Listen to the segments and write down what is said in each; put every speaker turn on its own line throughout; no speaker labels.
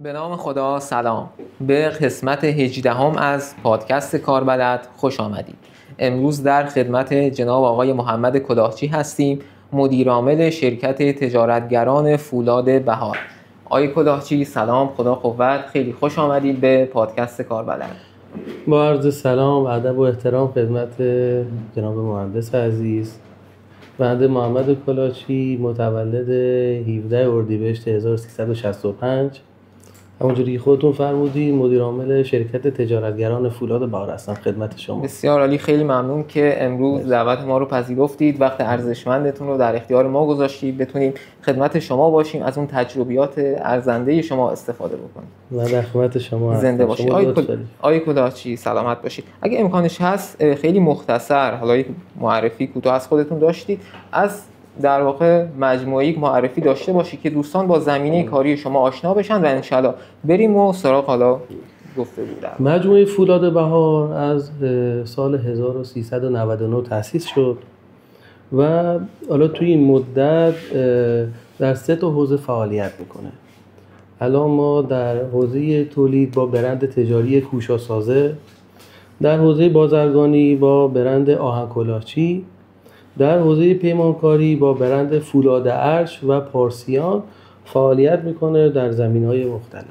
به نام خدا. سلام، به قسمت 18 از پادکست کاربلد خوش آمدید. امروز در خدمت جناب آقای محمد کلاهچی هستیم، مدیرعامل شرکت تجارتگران فولاد بهار. آقای کلاهچی سلام، خدا قوت، خیلی خوش آمدید به پادکست کاربلد.
با عرض سلام و ادب و احترام خدمت جناب مهندس عزیز. بنده محمد کلاهچی، متولد 17 اردیبهشت 1365، همونجوری که خودتون فرمودین مدیر عامل شرکت تجارتگران فولاد بهار هستم خدمت شما.
بسیار عالی، خیلی ممنون که امروز دعوت ما رو پذیرفتید، وقت ارزشمندتون رو در اختیار ما گذاشتید بتونیم خدمت شما باشیم، از اون تجربیات ارزنده شما استفاده بکنیم.
من در خدمت شما هستم.
زنده باشید. آقای کلاهچی سلامت باشید. اگه امکانش هست خیلی مختصر حالا یک معرفی کوتاه از خودتون داشتید، از در واقع مجموعه‌ای معرفی داشته باشید که دوستان با زمینه کاری شما آشنا بشن و انشالله بریم و سراغ حالا گفتگو در
مجموعه فولاد بهار از سال 1399 تأسیس شد و حالا توی این مدت در 3 حوزه فعالیت میکنه. الان ما در حوزه تولید با برند تجاری کوشا سازه، در حوزه بازرگانی با برند آهن کلاهچی، در حوزه پیمانکاری با برند فولاد ارش و پارسیان فعالیت میکنه در زمینهای مختلف،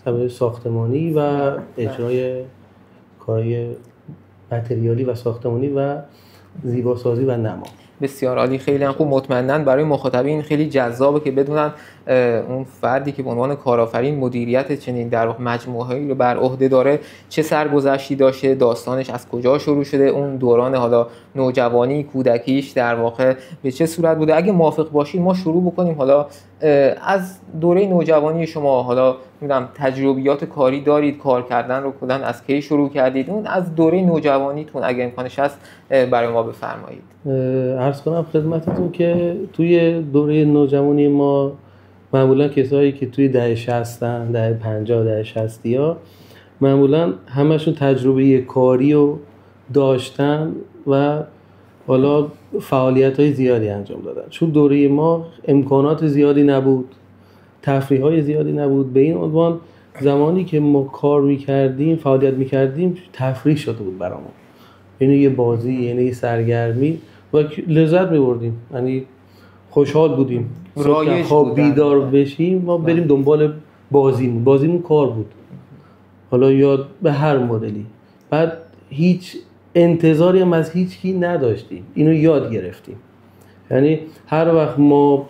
زمینه ساختمانی و اجرای کارهای متریالی و ساختمانی و زیباسازی و نما.
بسیار عالی، خیلی هم خوب. مطمئناً برای مخاطبین خیلی جذابه که بدونن اون فردی که به عنوان کارآفرین مدیریت چنین در واقع مجموعه‌ای رو بر عهده داره چه سرگذشتی داشته، داستانش از کجا شروع شده، اون دوران حالا نوجوانی کودکیش در واقع به چه صورت بوده. اگه موافق باشید ما شروع بکنیم حالا از دوره نوجوانی شما. حالا میگم تجربیات کاری دارید، کار کردن رو کلا از کی شروع کردید؟ اون از دوره نوجوانیتون اگه امکانش هست برای ما بفرمایید.
عرض کنم خدمتتون که توی دوره نوجوانی ما معمولا کسایی که توی دهه 60 دهه 50 دهه 60 ها معمولا همشون تجربه کاری رو داشتن و حالا فعالیت‌های زیادی انجام دادن. چون دوره ما امکانات زیادی نبود، تفریح‌های زیادی نبود، به این عنوان زمانی که ما کار می‌کردیم، فعالیت می‌کردیم، تفریح شده بود برامون. یعنی یه بازی، یعنی یه سرگرمی و لذت می‌بردیم. یعنی خوشحال بودیم. صبح خواب بیدار بشیم ما بریم دنبال بازیمون کار بود. حالا یا به هر مدلی. بعد هیچ انتظاری هم از هیچ کی نداشتیم. اینو یاد گرفتیم. یعنی هر وقت ما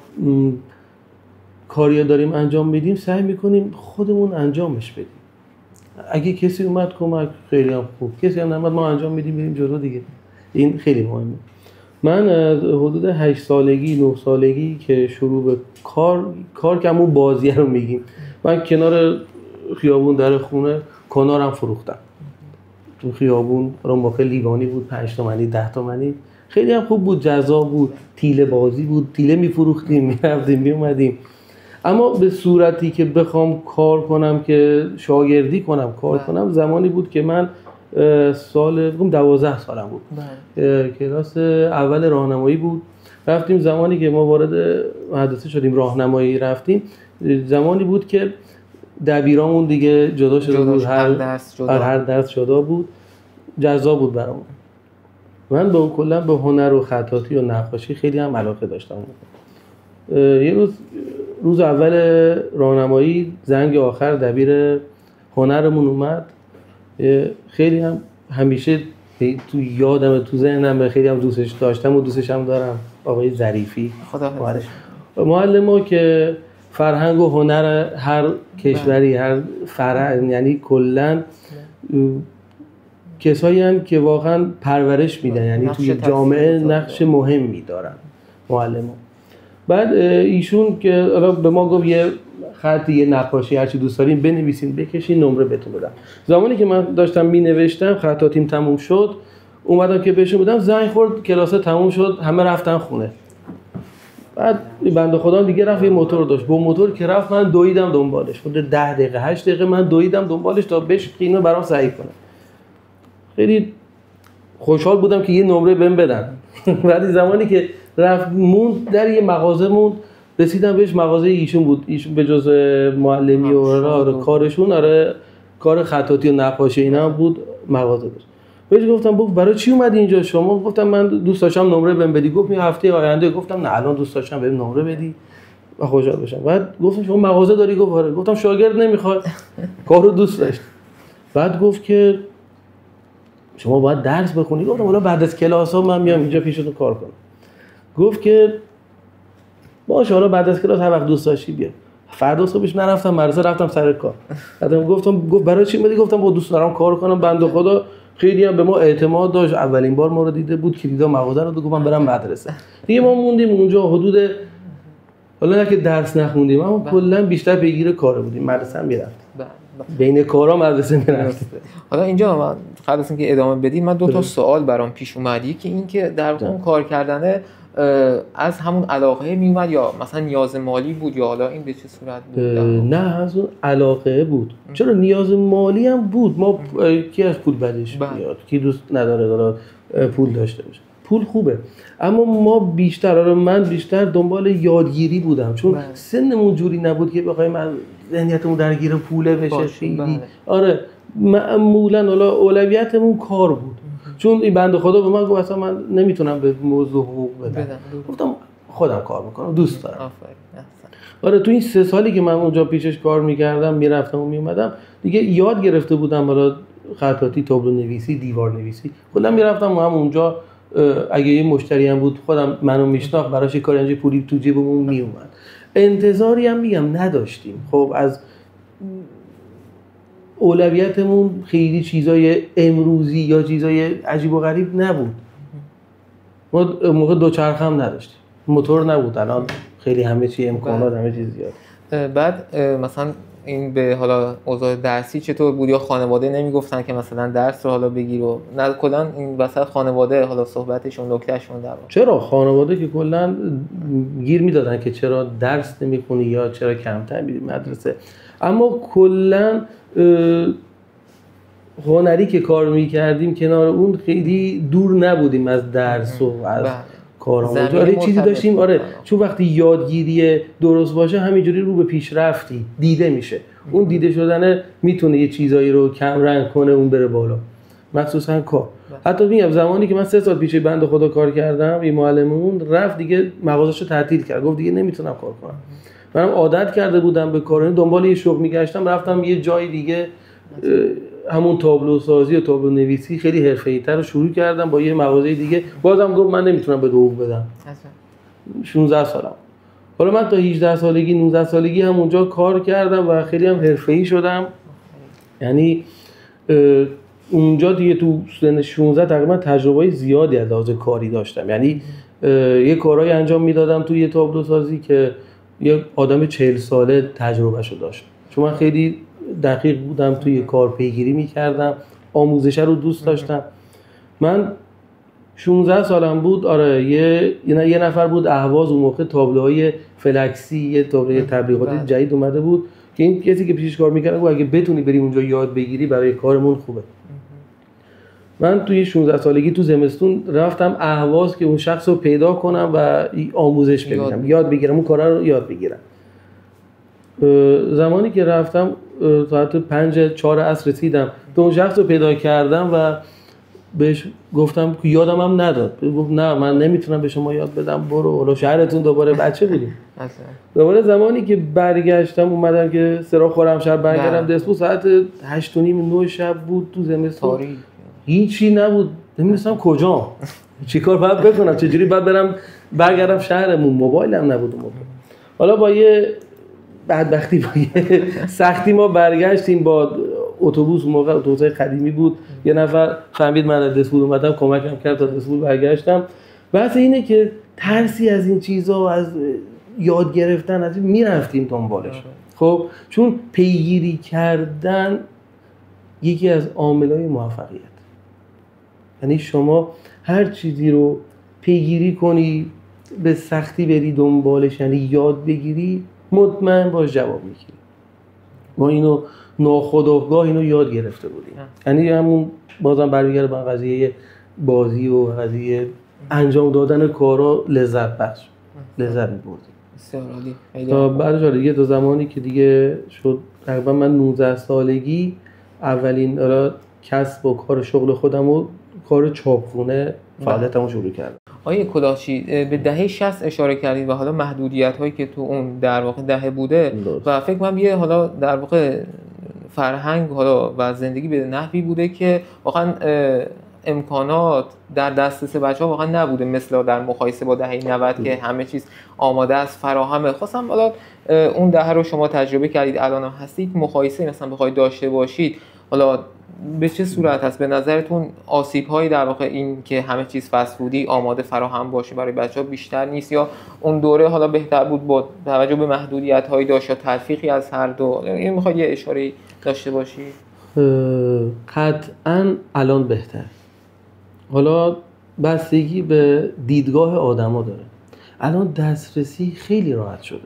کاری داریم انجام میدیم سعی میکنیم خودمون انجامش بدیم. اگه کسی اومد کمک خیلی هم خوب، کسی هم نمیاد ما انجام میدیم بریم جلو دیگه. این خیلی مهمه. من از حدود 8 سالگی 9 سالگی که شروع به کار که همون بازیه رو میگیم، من کنار خیابون در خونه کنارم فروختم. تو خیابون رمباخه لیوانی بود 5 تومانی 10 تومانی، خیلی هم خوب بود، جذاب بود، تیله بازی بود، تیله میفروختیم میرفتیم میومدیم. اما به صورتی که بخوام کار کنم که شاگردی کنم کار کنم زمانی بود که من سال 12 سالم بود. کلاس اول راهنمایی بود. رفتیم زمانی که ما وارد مدرسه شدیم راهنمایی رفتیم، زمانی بود که دبیرامون دیگه جدا شده بود، هر درس جدا بود، جذاب بود برامون. من به کلا به هنر و خطاطی و نقاشی خیلی هم علاقه داشتم. یه روز اول راهنمایی زنگ آخر دبیر هنرمون اومد، خیلی هم همیشه تو یادم تو ذهنم خیلی هم دوستش داشتم و دوستش هم دارم، آقای ظریفی. معلم ما که فرهنگ و هنر هر کشوری هر فرهنگ یعنی کلا کسایی هستند که واقعا پرورش میدن، یعنی توی جامعه نقش مهمی دارن معلم. بعد ایشون که حالا به ما گفت یه خط، یه نقاشی هر چی دوست دارین بنویسین بکشین نمره بهتون بدم. زمانی که من داشتم مینوشتم خطاتیم تموم شد، اومدم که بهشون بدم، زنگ خورد، کلاس تموم شد، همه رفتن خونه. بعد بنده خدا دیگه رفت یه موتور داشت، با موتور که رفت من دویدم دنبالش، حدود 10 دقیقه 8 دقیقه من دویدم دنبالش تا بهش اینو برام صحیح کنه. خیلی خوشحال بودم که یه نمره بهم بدن. بعد زمانی که رفت موند در یه مغازه موند، رسیدم بهش، مغازه ایشون بود، ایشون به جز معلمی و کارشون کار خطاطی و نقاشی اینا بود، مغازه داشت. بهش گفتم برای چی اومدی اینجا شما؟ گفتم من دوست داشتم نمره بهم بدی. گفت این هفته آینده. گفتم نه الان دوست داشتم بهم نمره بدی و خوشحال بشم. بعد گفتم شما مغازه داری؟ گفت آره. گفتم شاگرد نمیخواد؟ کارو دوست داشت. بعد گفت که شما باید درس بخونی. گفتم حالا بعد از کلاس‌ها من میام اینجا پیشتون کار کنم. گفت که باشه حالا بعد از کلاس هر وقت دوست داشتی بیا. فردا صبحش نرفتم مدرسه، رفتم سر کار. بعدم گفت برای چی اومدی؟ گفتم با دوست دارم کار کنم. بنده خدا خیلی هم به ما اعتماد داشت، اولین بار ما رو دیده بود که دیدا مغازه رو، گفتم برم مدرسه. دیگه ما موندیم اونجا حدود، حالا نه که درس نخوندیم اما کلا بیشتر پیگیر کار بودیم، مدرسه هم میرفتیم. بین کارا مدرسه میرفتیم.
حالا اینجا من قبل از اینکه ادامه بدیم من 2 تا سوال برام پیش اومد. یکی این که در اون کار کردن از همون علاقه میومد یا مثلا نیاز مالی بود یا حالا این به چه صورت بود؟
نه از اون علاقه بود. چرا نیاز مالی هم بود. ما کی از پول بدش میاد؟ کی دوست نداره پول داشته باشه؟ پول خوبه، اما ما بیشتر، من بیشتر دنبال یادگیری بودم، چون سنمون جوری نبود که بخوایم ذهنیتمون درگیر پوله بشه. خیلی آره معمولا حالا اولویتمون کار بود. چون این بنده خدا به من گفت اصلا من نمیتونم به موضوع حقوق بدم. گفتم خودم کار میکنم، دوست دارم. آره تو این 3 سالی که من اونجا پیشش کار میکردم، میرفتم و میومدم، دیگه یاد گرفته بودم حالا خطاطی، تابلو نویسی، دیوار نویسی. خودم میرفتم و هم اونجا اگه یه مشتری هم بود خودم منو میشناخت، براش یه کاری انجام پولی تو جیبمون میومد. انتظاری هم میگم نداشتیم. خب از اولویتمون خیلی چیزای امروزی یا چیزای عجیب و غریب نبود. ما موقع دوچرخه هم نداشتیم، موتور نبود. الان خیلی همه چی امکانات، همه چیز زیاد.
بعد مثلا این به حالا اوضاع درسی چطور بود؟ یا خانواده نمیگفتن که مثلا درس رو حالا بگیر و نه کلا این وسط خانواده حالا صحبتشون نکتهشون در
چرا خانواده که کلا گیر میدادن که چرا درس نمیخونی یا چرا کمتر میری مدرسه، اما کلا هنری که کار میکردیم کنار اون خیلی دور نبودیم از درس و از کارامون. آره چیزی داشتیم. آره چون وقتی یادگیری درست باشه همینجوری رو به پیشرفتی دیده میشه. اون دیده شدن میتونه یه چیزایی رو کم رنگ کنه، اون بره بالا، مخصوصا کار. حتی میگم زمانی که من 3 سال پیش بنده خدا کار کردم، این معلممون رفت دیگه مغازه‌شو تعطیل کرد، گفت دیگه نمیتونم کار کنم. منم عادت کرده بودم به کار، دنبال یه شغل میگشتم، رفتم یه جای دیگه همون تابلو سازی و تابلو نویسی خیلی حرفه‌ای‌تر رو شروع کردم با یه مغازه دیگه. بازم گفت من نمیتونم به حقوق بدم. 16 سالم. حالا من تا 18 سالگی 19 سالگی هم اونجا کار کردم و خیلی هم حرفه‌ای شدم. یعنی اونجا دیگه تو سن 16 تقریبا تجربه زیادی از لحاظ کاری داشتم. یعنی یه کارهای انجام میدادم توی یه تابلو سازی که یه آدم 40 ساله تجربهشو داشت. چون من خیلی دقیق بودم توی کار، پیگیری میکردم، آموزش رو دوست داشتم. من 16 سالم بود. آره یه نفر بود اهواز اون موقع تابلوهای فلکسی، یه تابلوی تبلیغاتی جدید اومده بود که این کسی که پیشش کار میکرد اگه بتونی بری اونجا یاد بگیری برای کارمون خوبه. من توی 16 سالگی تو زمستون رفتم اهواز که اون شخص رو پیدا کنم و آموزش ببینم، یاد بگیرم، اون کارا رو یاد بگیرم. زمانی که رفتم ساعت 5-4 عصر رسیدم، تو اون شخص رو پیدا کردم و بهش گفتم که یادم هم نداد. گفت نه من نمیتونم به شما یاد بدم، برو حالا شهرتون. دوباره بچه بودیم. دوباره زمانی که برگشتم اومدم که سراغ خورم شب برگردم دسپو، ساعت 8:30-9 شب بود تو زمستون. هیچی نبود، نمی‌دونستم کجا چیکار باید بکنم، چجوری باید برم برگردم شهرمون. موبایل هم نبود اون موقع. حالا با یه بدبختی، با یه سختی ما برگشتیم با اتوبوس. موقع اتوبوس قدیمی بود. یه نفر فهمید من از دسپول اومدم، کمکم کرد تا دسپول برگشتم. بحث اینه که ترسی از این چیزا و از یاد گرفتن از این میرفتیم دنبالش. خب چون پیگیری کردن یکی از عاملای موفقیت، یعنی شما هر چیزی رو پیگیری کنی، به سختی بری دنبالش، یعنی یاد بگیری، مطمئن باش جواب میگیری. ما اینو ناخودآگاه اینو یاد گرفته بودیم. یعنی همون بازم برمیگرده به قضیه بازی و قضیه انجام دادن کارا، لذت بخش، لذت می‌بردیم.
بسیار عالی.
تا بعدش دیگه تا زمانی که دیگه شد تقریبا من 19 سالگی اولین کسب و کار شغل خودم و کار چاپخونه فعالیتمو شروع کردم.
آقای کلاهچی به دهه 60 اشاره کردید و حالا محدودیت هایی که تو اون در واقع دهه بوده و فکر کنم یه حالا در واقع فرهنگ حالا و زندگی به نحوی بوده که واقعا امکانات در دسترس بچه‌ها واقعا نبوده مثل در مقایسه با دهه 90 که همه چیز آماده است، فراهمه. خواستم حالا اون دهه رو شما تجربه کردید، الان هم هستید، مقایسه مثلا بخواید داشته باشید حالا به چه صورت هست به نظرتون؟ آسیب‌هایی در واقع این که همه چیز فست فودی آماده فراهم باشه برای بچه‌ها بیشتر نیست یا اون دوره حالا بهتر بود با توجه به محدودیت‌هایی داشت یا تلفیقی از هر دو؟ این می‌خواد یه اشاره داشته باشید؟
قطعاً الان بهتر. حالا بستگی به دیدگاه آدما داره. الان دسترسی خیلی راحت شده.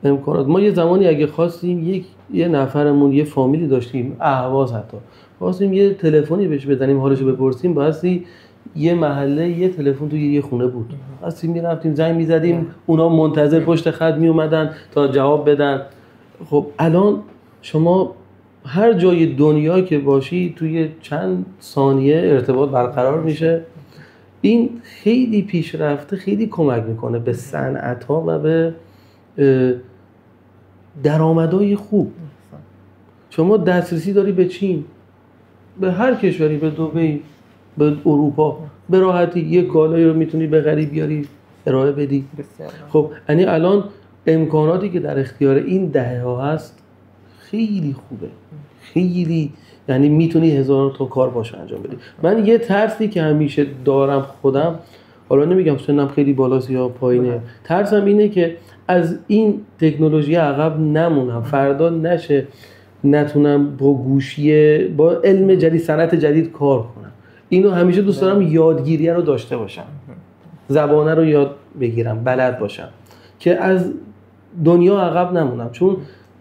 امکانات ما یه زمانی اگه خواستیم یه نفرمون یه فامیلی داشتیم، اهواز حتی خواستیم یه تلفنی بهش بزنیم حالشو بپرسیم، بایستی یه محله یه تلفن توی یه خونه بود، خواستیم میرفتیم زنگ میزدیم، اونا منتظر پشت خط میومدن تا جواب بدن. خب الان شما هر جای دنیا که باشی توی چند ثانیه ارتباط برقرار میشه. این خیلی پیشرفته، خیلی کمک میکنه به صنعت‌ها و به درآمدهای خوب. شما دسترسی داری به چین، به هر کشوری، به دبی، به اروپا، به راحتی یک کالایی رو میتونی بخری بیاری ارائه بدی. خب یعنی الان امکاناتی که در اختیار این دهه ها هست خیلی خوبه، خیلی، یعنی میتونی هزار تا کار باشه انجام بدی. من یه ترسی که همیشه دارم خودم، حالا نمیگم سنم خیلی بالاست یا پایینه، ترسم اینه که از این تکنولوژی عقب نمونم، فردا نتونم با گوشی، با علم جدید، صنعت جدید کار کنم. اینو همیشه دوست دارم یادگیریه رو داشته باشم، زبانه رو یاد بگیرم، بلد باشم که از دنیا عقب نمونم، چون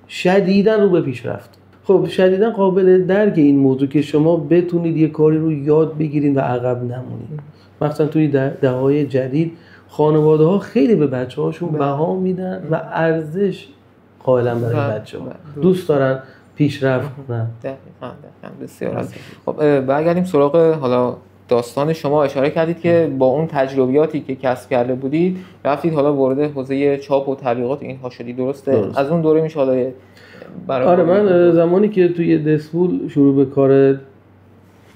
شدیداً رو به پیش رفت. خب شدیداً قابل درک این موضوع که شما بتونید یه کاری رو یاد بگیرید و عقب نمونید. مثلا توی دهه‌های جدید خانواده‌ها خیلی به بچه‌هاشون بها میدن و ارزش قائلن برای بچه‌ها، دوست دارن پیشرفت کنن.
دقیقاً بسیار عالی. خب برگردیم سراغ حالا داستان شما. اشاره کردید که با اون تجربیاتی که کسب کرده بودید رفتید حالا وارد حوزه چاپ و تبلیغات اینها شدید، درسته؟ از اون دوره میشه حالا
آره، من زمانی که توی دسفول شروع به کار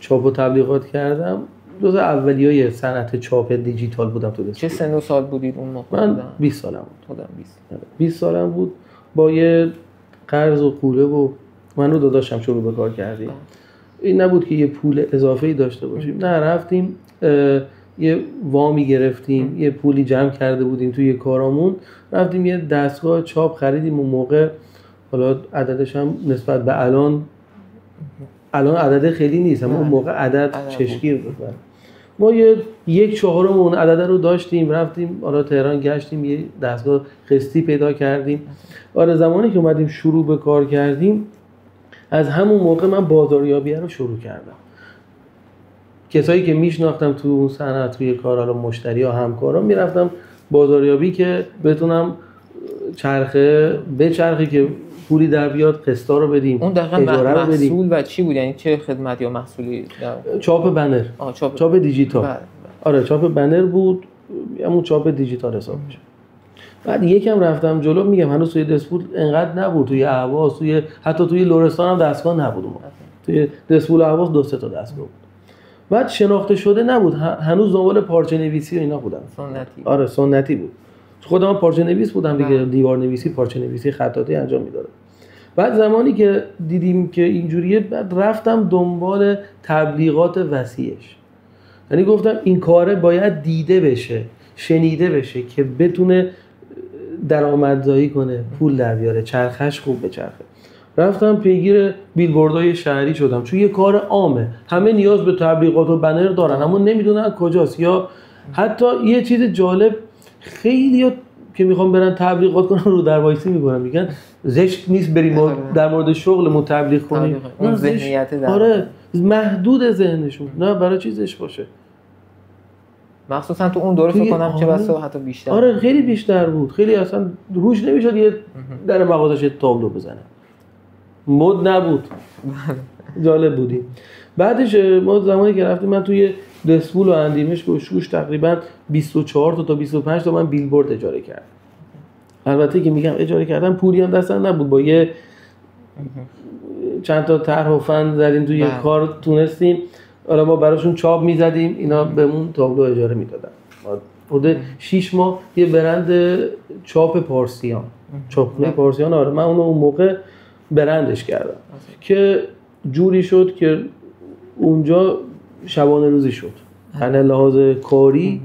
چاپ و تبلیغات کردم، جزء اولیای صنعت چاپ دیجیتال بودم تو دسفول.
چه سن و سال بودید اون موقع؟
من 20 سالم بود.
خودم
20 سالم بود. با یه قرض و قوله و من رو داداشم شروع به کار کردیم. این نبود که یه پول اضافه‌ای داشته باشیم، نه، رفتیم یه وامی گرفتیم، یه پولی جمع کرده بودیم توی کارامون، رفتیم یه دستگاه چاپ خریدیم. اون موقع حالا عددش هم نسبت به الان عدد خیلی نیست، اما اون موقع عدد چشمگیر بود. ما یک چهارم اون عدد رو داشتیم، رفتیم حالا تهران گشتیم، یه دستگاه قسطی پیدا کردیم. آره، زمانی که اومدیم شروع به کار کردیم، از همون موقع من بازاریابی رو شروع کردم. کسایی که میشناختم تو اون صنعت، توی کار، حالا مشتری ها، همکارا، میرفتم بازاریابی که بتونم چرخی که پولی در بیاد، قسطا رو بدیم،
اون دقیقاً محصول و چی بود؟ یعنی چه خدمت یا محصولی؟
چاپ بنر، چاپ دیجیتال. آره، چاپ بنر بود، همون چاپ دیجیتال حساب میشه. بعد یکم رفتم جلو، میگم هنوز توی دسفول انقدر نبود، توی اهواز، حتی توی لرستان هم دستگاه نبود. توی دسفول اهواز 2-3 تا دستگاه بود. بعد شناخته شده نبود، هنوز دنبال پارچه نویسی و اینا بودم.
سنتی.
آره، سنتی بود. خودم پارچه نویس بودم دیگه، دیوار نویسی، پارچه نویسی، خطاطی انجام میدادم. بعد زمانی که دیدیم که اینجوریه، بعد رفتم دنبال تبلیغات وسیعش. یعنی گفتم این کاره باید دیده بشه، شنیده بشه که بتونه درآمدزایی کنه، پول در بیاره، چرخش خوب بچرخه. رفتم پیگیر بیلبوردهای شهری شدم، چون یه کار عامه، همه نیاز به تبلیغات و بنر دارن اما نمیدونن کجاست. یا حتی یه چیز جالب، خیلی که میخوام برن تبلیغات کنن رو در وایسی میکنن، میگن زشت نیست بریم در مورد شغلمون تبلیغ کنیم.
اون ذهنیت
آره، محدود ذهنشون، نه برای چی زشت باشه.
مخصوصا تو اون دوره فکر کنم چه بسا حتی بیشتر.
آره خیلی بیشتر بود، خیلی اصلا روش نمیشد یه در مغازش تابلو بزنه، مد نبود. جالب بودیم. بعدش ما زمانی که رفتیم، من توی دسپول و اندیمشک و شوش تقریبا 24 تا 25 تا من بیلبورد اجاره کردم. البته که میگم اجاره کردم، پولی هم دستم نبود، با یه چند تا طرح و فن زدیم توی کار تونستیم. حالا ما براشون چاپ میزدیم، اینا بهمون تابلو اجاره میدادن. حدود 6 ماه یه برند چاپ پارسیان، چاپخونه پارسیان، آره من اون موقع برندش کردم که جوری شد که اونجا شبانه روزی شد یعنی لحاظ کاری.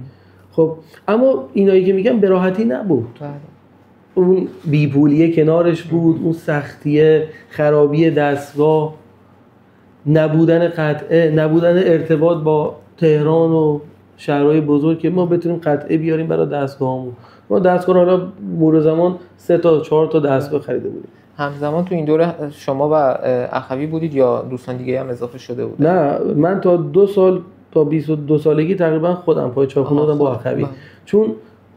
خب اما اینایی که میگم به راحتی نبود، اون بیپولیه کنارش بود، اون سختیه، خرابی دستگاه، نبودن قطعه، نبودن ارتباط با تهران و شهرهای بزرگ که ما بتونیم قطعه بیاریم برای دستگاهمون. ما دستگاه رو حالا مرور زمان 3 تا 4 تا دستگاه خریده بودیم.
همزمان تو این دوره شما و اخوی بودید یا دوستان دیگه هم اضافه شده بود؟
نه من تا 2 سال تا 22 سالگی تقریبا خودم پای چاپخونه بودم با اخوی، چون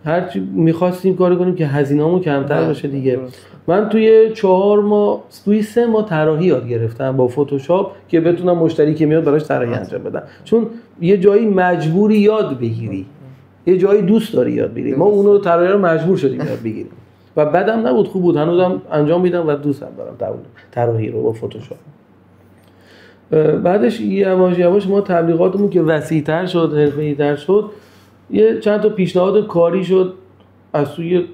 هرچی می‌خواستیم کاری کنیم که هزینه‌مون کمتر باشه دیگه. من توی 4 ماه توی 3 ماه طراحی یاد گرفتم با فتوشاپ که بتونم مشتری که میاد براش طراحی انجام بدم، چون یه جایی مجبوری یاد بگیری، یه جایی دوست داری یاد بگیری. ما اونو طراحی رو مجبور شدیم یاد بگیریم و بعدم نبود، خوب بود، هنوزم انجام میدم و دوستم دارم طراحی رو با فتوشاپ. بعدش یواش یواش ما تبلیغاتمون که وسیع‌تر شد، حرفه‌ای‌تر شد، یه چند تا پیشنهاد کاری شد از سوی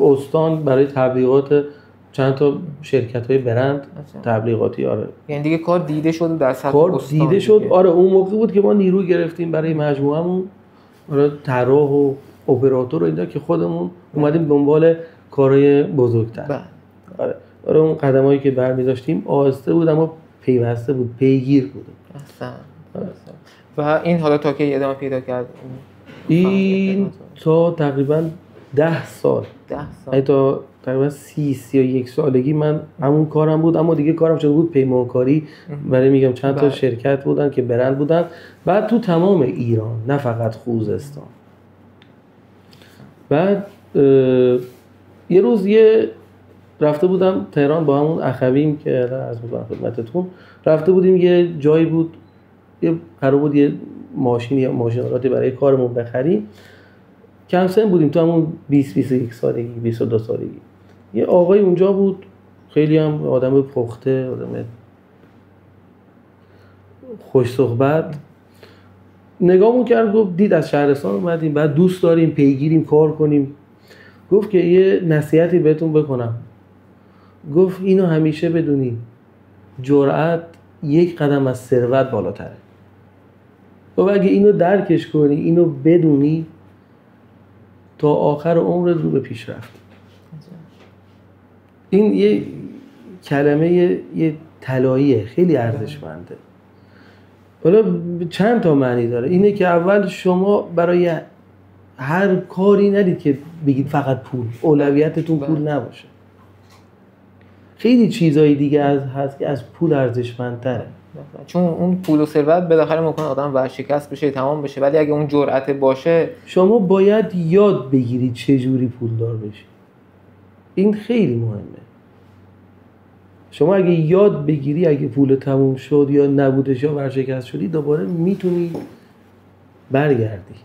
استان برای تبلیغات چند تا شرکت‌های برند تبلیغاتی. آره
یعنی دیگه کار دیده شد در سطح
کار
استان
دیده شد. آره اون موقع بود که ما نیرو گرفتیم برای مجموعه‌مون، آره طراح و اپراتور و اینا که خودمون اومدیم دنبال کارهای بزرگتر. آره اون قدمایی که برمی‌داشتیم آهسته بود اما پیوسته بود، پیگیر بود.
و این حالا تا که ادامه پیدا کرد
این تا تقریبا 10 سال تا تقریبا 31 سالگی من همون کارم بود، اما دیگه کارم شده بود پیمانکاری برای میگم چند تا شرکت بودن که برند بودن، بعد تو تمام ایران نه فقط خوزستان. بعد یه روز رفته بودم تهران با همون اخویم که عرض می‌کنم خدمتتون، رفته بودیم یه جایی بود، یه قرار بود یه ماشین یا ماشینالاتی برای کارمون بخریم. کم سن بودیم، تو همون 20-21 سالگی 22 سالگی. یه آقای اونجا بود، خیلی هم آدم پخته، آدم خوش صحبت. نگاهمون کرد، گفت دید از شهرستان اومدیم، بعد دوست داریم پیگیریم کار کنیم. گفت که یه نصیحتی بهتون بکنم. گفت اینو همیشه بدونی، جرأت یک قدم از ثروت بالاتره. و اگه اینو درکش کنی، اینو بدونی، تا آخر عمرت رو به پیش رفت. این یه کلمه یه طلاییه، خیلی ارزشمنده. حالا چند تا معنی داره. اینه که اول شما برای هر کاری ندید که بگید فقط پول، اولویتتون پول نباشه. خیلی چیزای دیگه هست که از پول ارزشمندتره،
چون اون پول و ثروت بالاخره ممکنه آدم ورشکست بشه، تمام بشه، ولی اگه اون جرأت باشه
شما باید یاد بگیرید چه جوری پولدار بشی. این خیلی مهمه. شما اگه یاد بگیری، اگه پول تموم شد یا نبودش یا ورشکست شدی، دوباره میتونی برگردی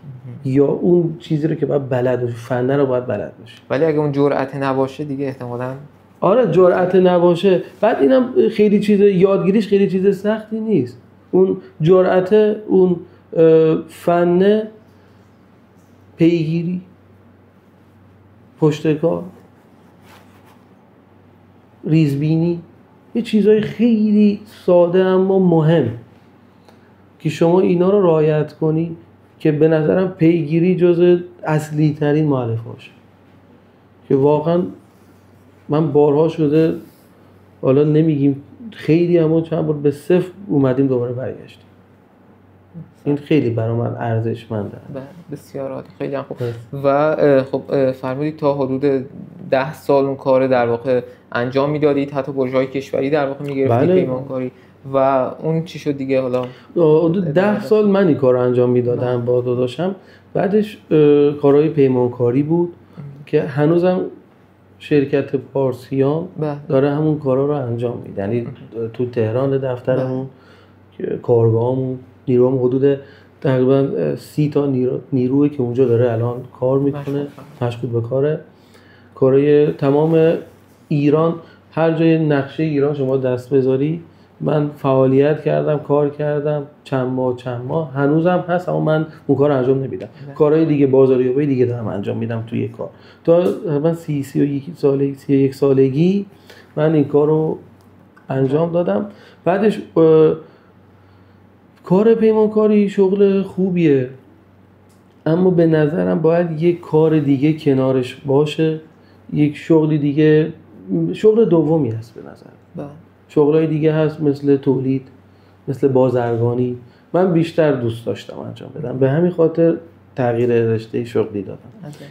یا اون چیزی رو که باید بلد باشی، فنه رو باید بلد باشی.
ولی اگه اون جرأت نباشه دیگه احتمالاً
آره جرأت نباشه. بعد اینم خیلی چیز یادگیریش خیلی چیز سختی نیست. اون جرأت، اون فن، پیگیری، پشتکار، ریزبینی، یه چیزای خیلی ساده اما مهم که شما اینا رو رعایت کنی که به نظرم پیگیری جزء اصلی ترین معرفاشه که واقعا من بارها شده، حالا نمیگیم خیلی، اما چند بار به صفر اومدیم دوباره برگشتیم. این خیلی برای من ارزشمنده.
بسیار عالی، خیلی هم خوب. و خب فرمودید تا حدود 10 سال اون کار در واقع انجام میدادید، حتی پروژه‌های کشوری در واقع میگرفتید، پیمانکاری. و اون چی شد دیگه؟ حالا
حدود 10 سال من این کار رو انجام میدادم با داداشم. بعدش کارهای پیمانکاری بود که هنوزم شرکت پارسیان داره همون کارا رو انجام میده. یعنی تو تهران دفترمون کارگاهمون نیروم حدود تقریبا 30 تا نیرویی که اونجا داره الان کار میکنه، مشغول به کارهای تمام ایران. هر جای نقشه ایران شما دست بذاری من فعالیت کردم، کار کردم چند ماه هنوزم هست، اما من اون کار انجام نمیدم. کارهای دیگه بازاریابی دیگه دارم انجام میدم توی کار. تا من 31 سالگی من این کار رو انجام دادم. بعدش کار پیمانکاری شغل خوبیه، اما به نظرم باید یک کار دیگه کنارش باشه، یک شغلی دیگه، شغل دومی هست به نظر. شغلای دیگه هست مثل تولید، مثل بازرگانی. من بیشتر دوست داشتم انجام بدم، به همین خاطر تغییر رشته شغلی دادم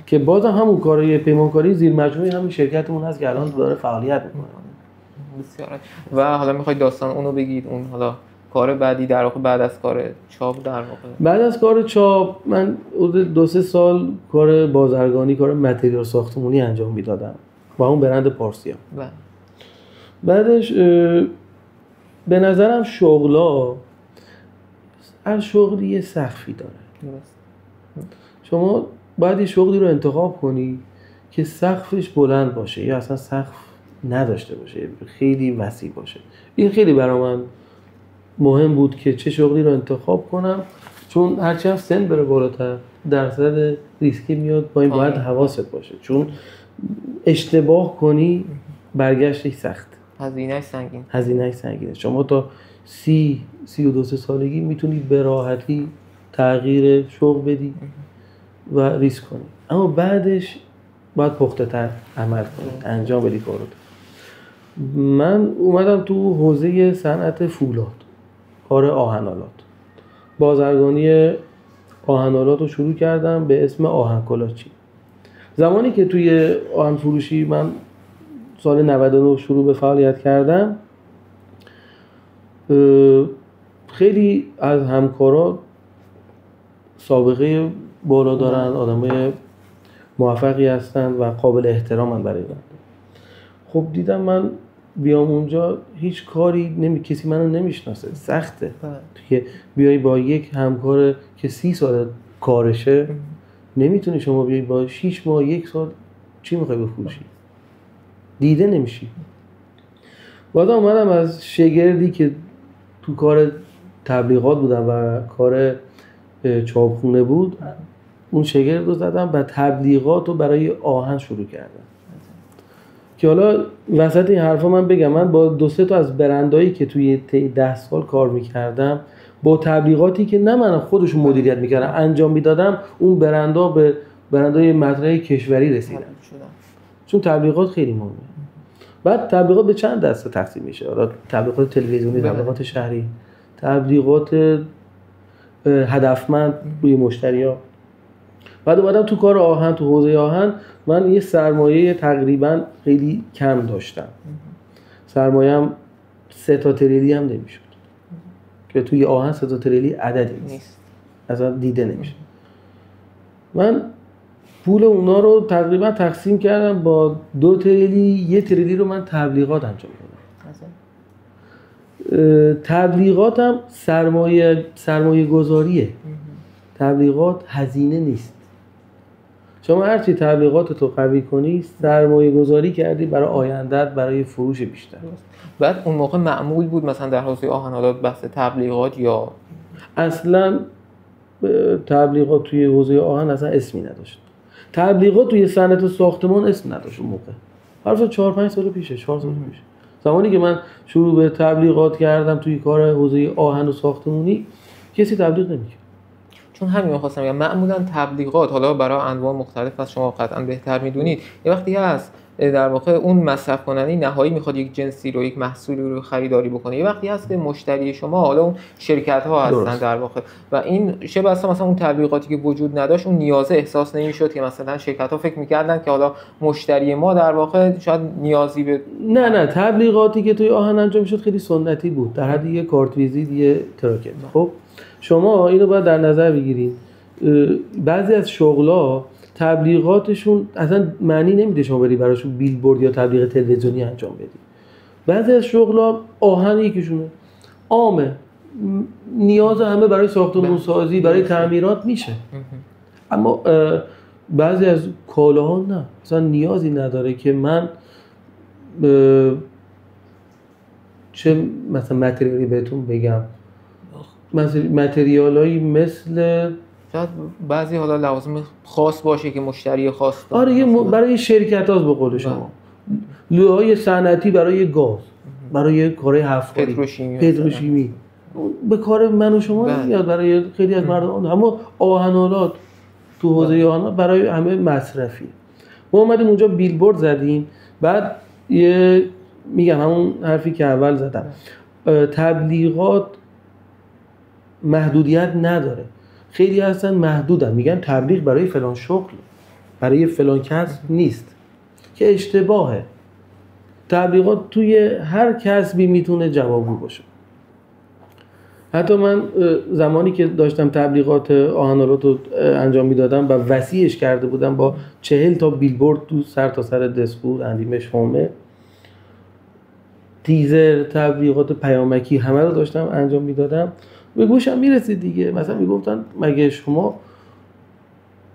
که بازم همون کارهای پیمانکاری زیر مجموعه همین شرکتمون هست که الان داره فعالیت میکنه.
بسیار. و حالا میخواید داستان اونو بگید، اون حالا کار بعدی در واقع بعد از کار چاپ در واقع؟ بعد از
کار چاپ من 2-3 سال کار بازرگانی، کار متریال ساختمانی انجام میدادم با اون برند پارسیان. بعدش به نظرم شغلا هر شغلی یه سقفی داره. شما باید یه شغلی رو انتخاب کنی که سقفش بلند باشه یا اصلا سقف نداشته باشه، خیلی وسیع باشه. این خیلی برای من مهم بود که چه شغلی رو انتخاب کنم، چون هرچی هم سن بره بالاتر درصد ریسکی میاد پایین. باید حواست باشه، چون اشتباه کنی برگشتش سخت، هزینه‌اش سنگینه. شما تا 32 سالگی میتونید به راحتی تغییر شغل بدی و ریسک کنی، اما بعدش باید پخته تر عمل کنی، انجام بدی کارو. من اومدم تو حوزه صنعت فولاد، کار آهن‌آلات، بازرگانی آهن‌آلات رو شروع کردم به اسم آهن کلاچی. زمانی که توی آهن فروشی من سال 99 شروع به فعالیت کردم، خیلی از همکارا سابقه بالا دارن، آدمای موفقی هستن و قابل احترامن برای من. خب دیدم من بیام اونجا هیچ کاری کسی منو نمیشناسه، سخته که بیای با یک همکار که 30 سال کارشه، نمیتونی شما بیای با 6 ماه 1 سال چی میخوای بفروشی، دیده نمیشی. بعد اومدم از شگردی که تو کار تبلیغات بودم و کار چاپخونه بود، اون شگرد رو زدم و تبلیغات رو برای آهن شروع کردم. که حالا وسط این حرفا من بگم، من با 2-3 تا از برندایی که توی 10 سال کار میکردم، با تبلیغاتی که نه من خودشون مدیریت میکردم انجام میدادم، اون برندا به برندای مطرح کشوری رسیدن، چون تبلیغات خیلی مهمه. بعد تبلیغات به چند دسته تقسیم میشه، حالا تبلیغات تلویزیونی، تبلیغات شهری، تبلیغات هدفمند روی مشتری‌ها. بعد اومدم تو کار آهن، تو حوزه آهن من یه سرمایه تقریبا خیلی کم داشتم. سرمایه‌ام 3 تا تریلی هم نمیشد، که توی آهن 3 تا تریلی عددی نیست، اصلا دیده نمیشه. من پول اونا رو تقریبا تقسیم کردم با 2 تریلی، 1 تریلی رو من تبلیغات انجام دادم. تبلیغاتم سرمایه گذاریه. تبلیغات هزینه نیست. شما هرچی تبلیغات تو قوی کنی، سرمایه گذاری کردی برای آیندت، برای فروش بیشتر.
بعد اون موقع معمول بود مثلا در حوزه آهن‌آلات بحث تبلیغات، یا
اصلا تبلیغات توی حوزه آهن اصلا اسمی نداشت. تبلیغات توی صنعت ساختمان اسم نداشت اون موقع. حرف 4-5 سال پیشه، 4 سال پیشه. زمانی که من شروع به تبلیغات کردم توی کار حوزه آهن و ساختمانی، کسی تبلیغ نمی‌کرد.
چون همین خواستم بگم، معمولا تبلیغات، حالا برای انواع مختلف از شما قطعا بهتر میدونید، یه وقتی هست در واقع اون مصرف کننده نهایی میخواد یک جنسی رو، یک محصولی رو خریداری بکنه. یه وقتی هست که مشتری شما حالا اون شرکت ها هستن
درست.
در واقع و این چه بسا مثلا اون تبلیغاتی که وجود نداشت اون نیازه احساس نمیشد که مثلا شرکت ها فکر میکردن که حالا مشتری ما در واقع شاید نیازی به
نه تبلیغاتی که توی آهن انجام شد خیلی سنتی بود، در حد یه کارت ویزیت، یه تراکت. خب شما اینو باید در نظر بگیرید. بعضی از شغلا تبلیغاتشون اصلا معنی نمیده شما بری براشون بیلبورد یا تبلیغ تلویزیونی انجام بدید. بعضی از شغلا آهن یکیشونه عامه، نیاز همه برای ساختمان‌سازی، برای تعمیرات میشه. اما بعضی از کالاها نه، اصلا نیازی نداره که من چه مثلا متریالی بهتون بگم، مثلا متریالایی مثل
شاید بعضی حالا لوازم خاص باشه که مشتری خاص
داره. آره برای شرکت هاست به قول شما، لوهای صنعتی برای گاز، برای کارهای حفاری، پتروشیمی، به کار من و شما نمیاد، برای خیلی از مردم. اما آهن‌آلات تو حوزه آهن برای همه مصرفی. ما اومدیم اونجا بیلبورد زدیم، بعد یه میگم همون حرفی که اول زدم، تبلیغات محدودیت نداره. خیلی هستن محدودن، میگن تبلیغ برای فلان شغل، برای فلان کسب نیست، که اشتباهه. تبلیغات توی هر کسبی میتونه جوابگو باشه. حتی من زمانی که داشتم تبلیغات آهن‌آلات رو انجام میدادم و وسیعش کرده بودم با 40 تا بیلبورد تو سر تا سر دسپور، اندیمش، حومه، تیزر، تبلیغات پیامکی، همه رو داشتم انجام میدادم. به گوشم میرسید دیگه، مثلا میگفتن مگه شما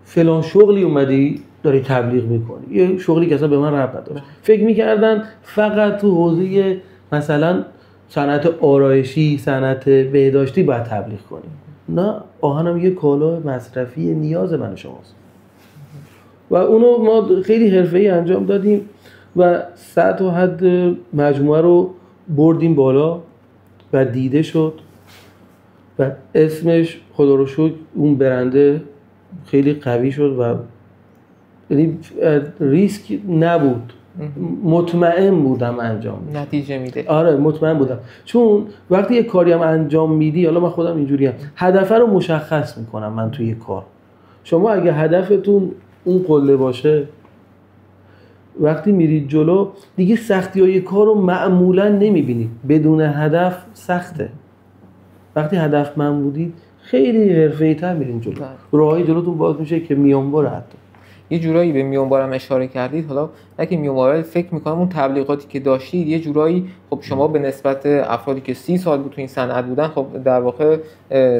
فلان شغلی اومدی داری تبلیغ میکنی، یه شغلی که اصلا به من ربط نداشت. فکر میکردن فقط تو حوزه مثلا صنعت آرایشی، صنعت بهداشتی باید تبلیغ کنیم. نه، آهنم یه کالا مصرفی، نیاز من و شماست و اونو ما خیلی حرفه‌ای انجام دادیم و سطح و حد مجموعه رو بردیم بالا و دیده شد و اسمش خدا رو شکر اون برنده خیلی قوی شد و یعنی ریسک نبود، مطمئن بودم انجام میده،
نتیجه میده.
آره مطمئن بودم، چون وقتی یه کاری هم انجام میدی، حالا من خودم اینجوریم، هدف رو مشخص میکنم من توی کار. شما اگه هدفتون اون قله باشه، وقتی میرید جلو دیگه سختی‌های کار رو معمولا نمیبینید. بدون هدف سخته. وقتی هدف من بودید خیلی حرفه‌ای‌تر میرین جلو، راهی جلوتون باز میشه که میانبره. حتی
یه جورایی به میانبارم اشاره کردید. حالا نه که میانبار، فکر میکنم اون تبلیغاتی که داشتید یه جورایی، خب شما به نسبت افرادی که 30 سال بود تو این صنعت بودن، خب در واقع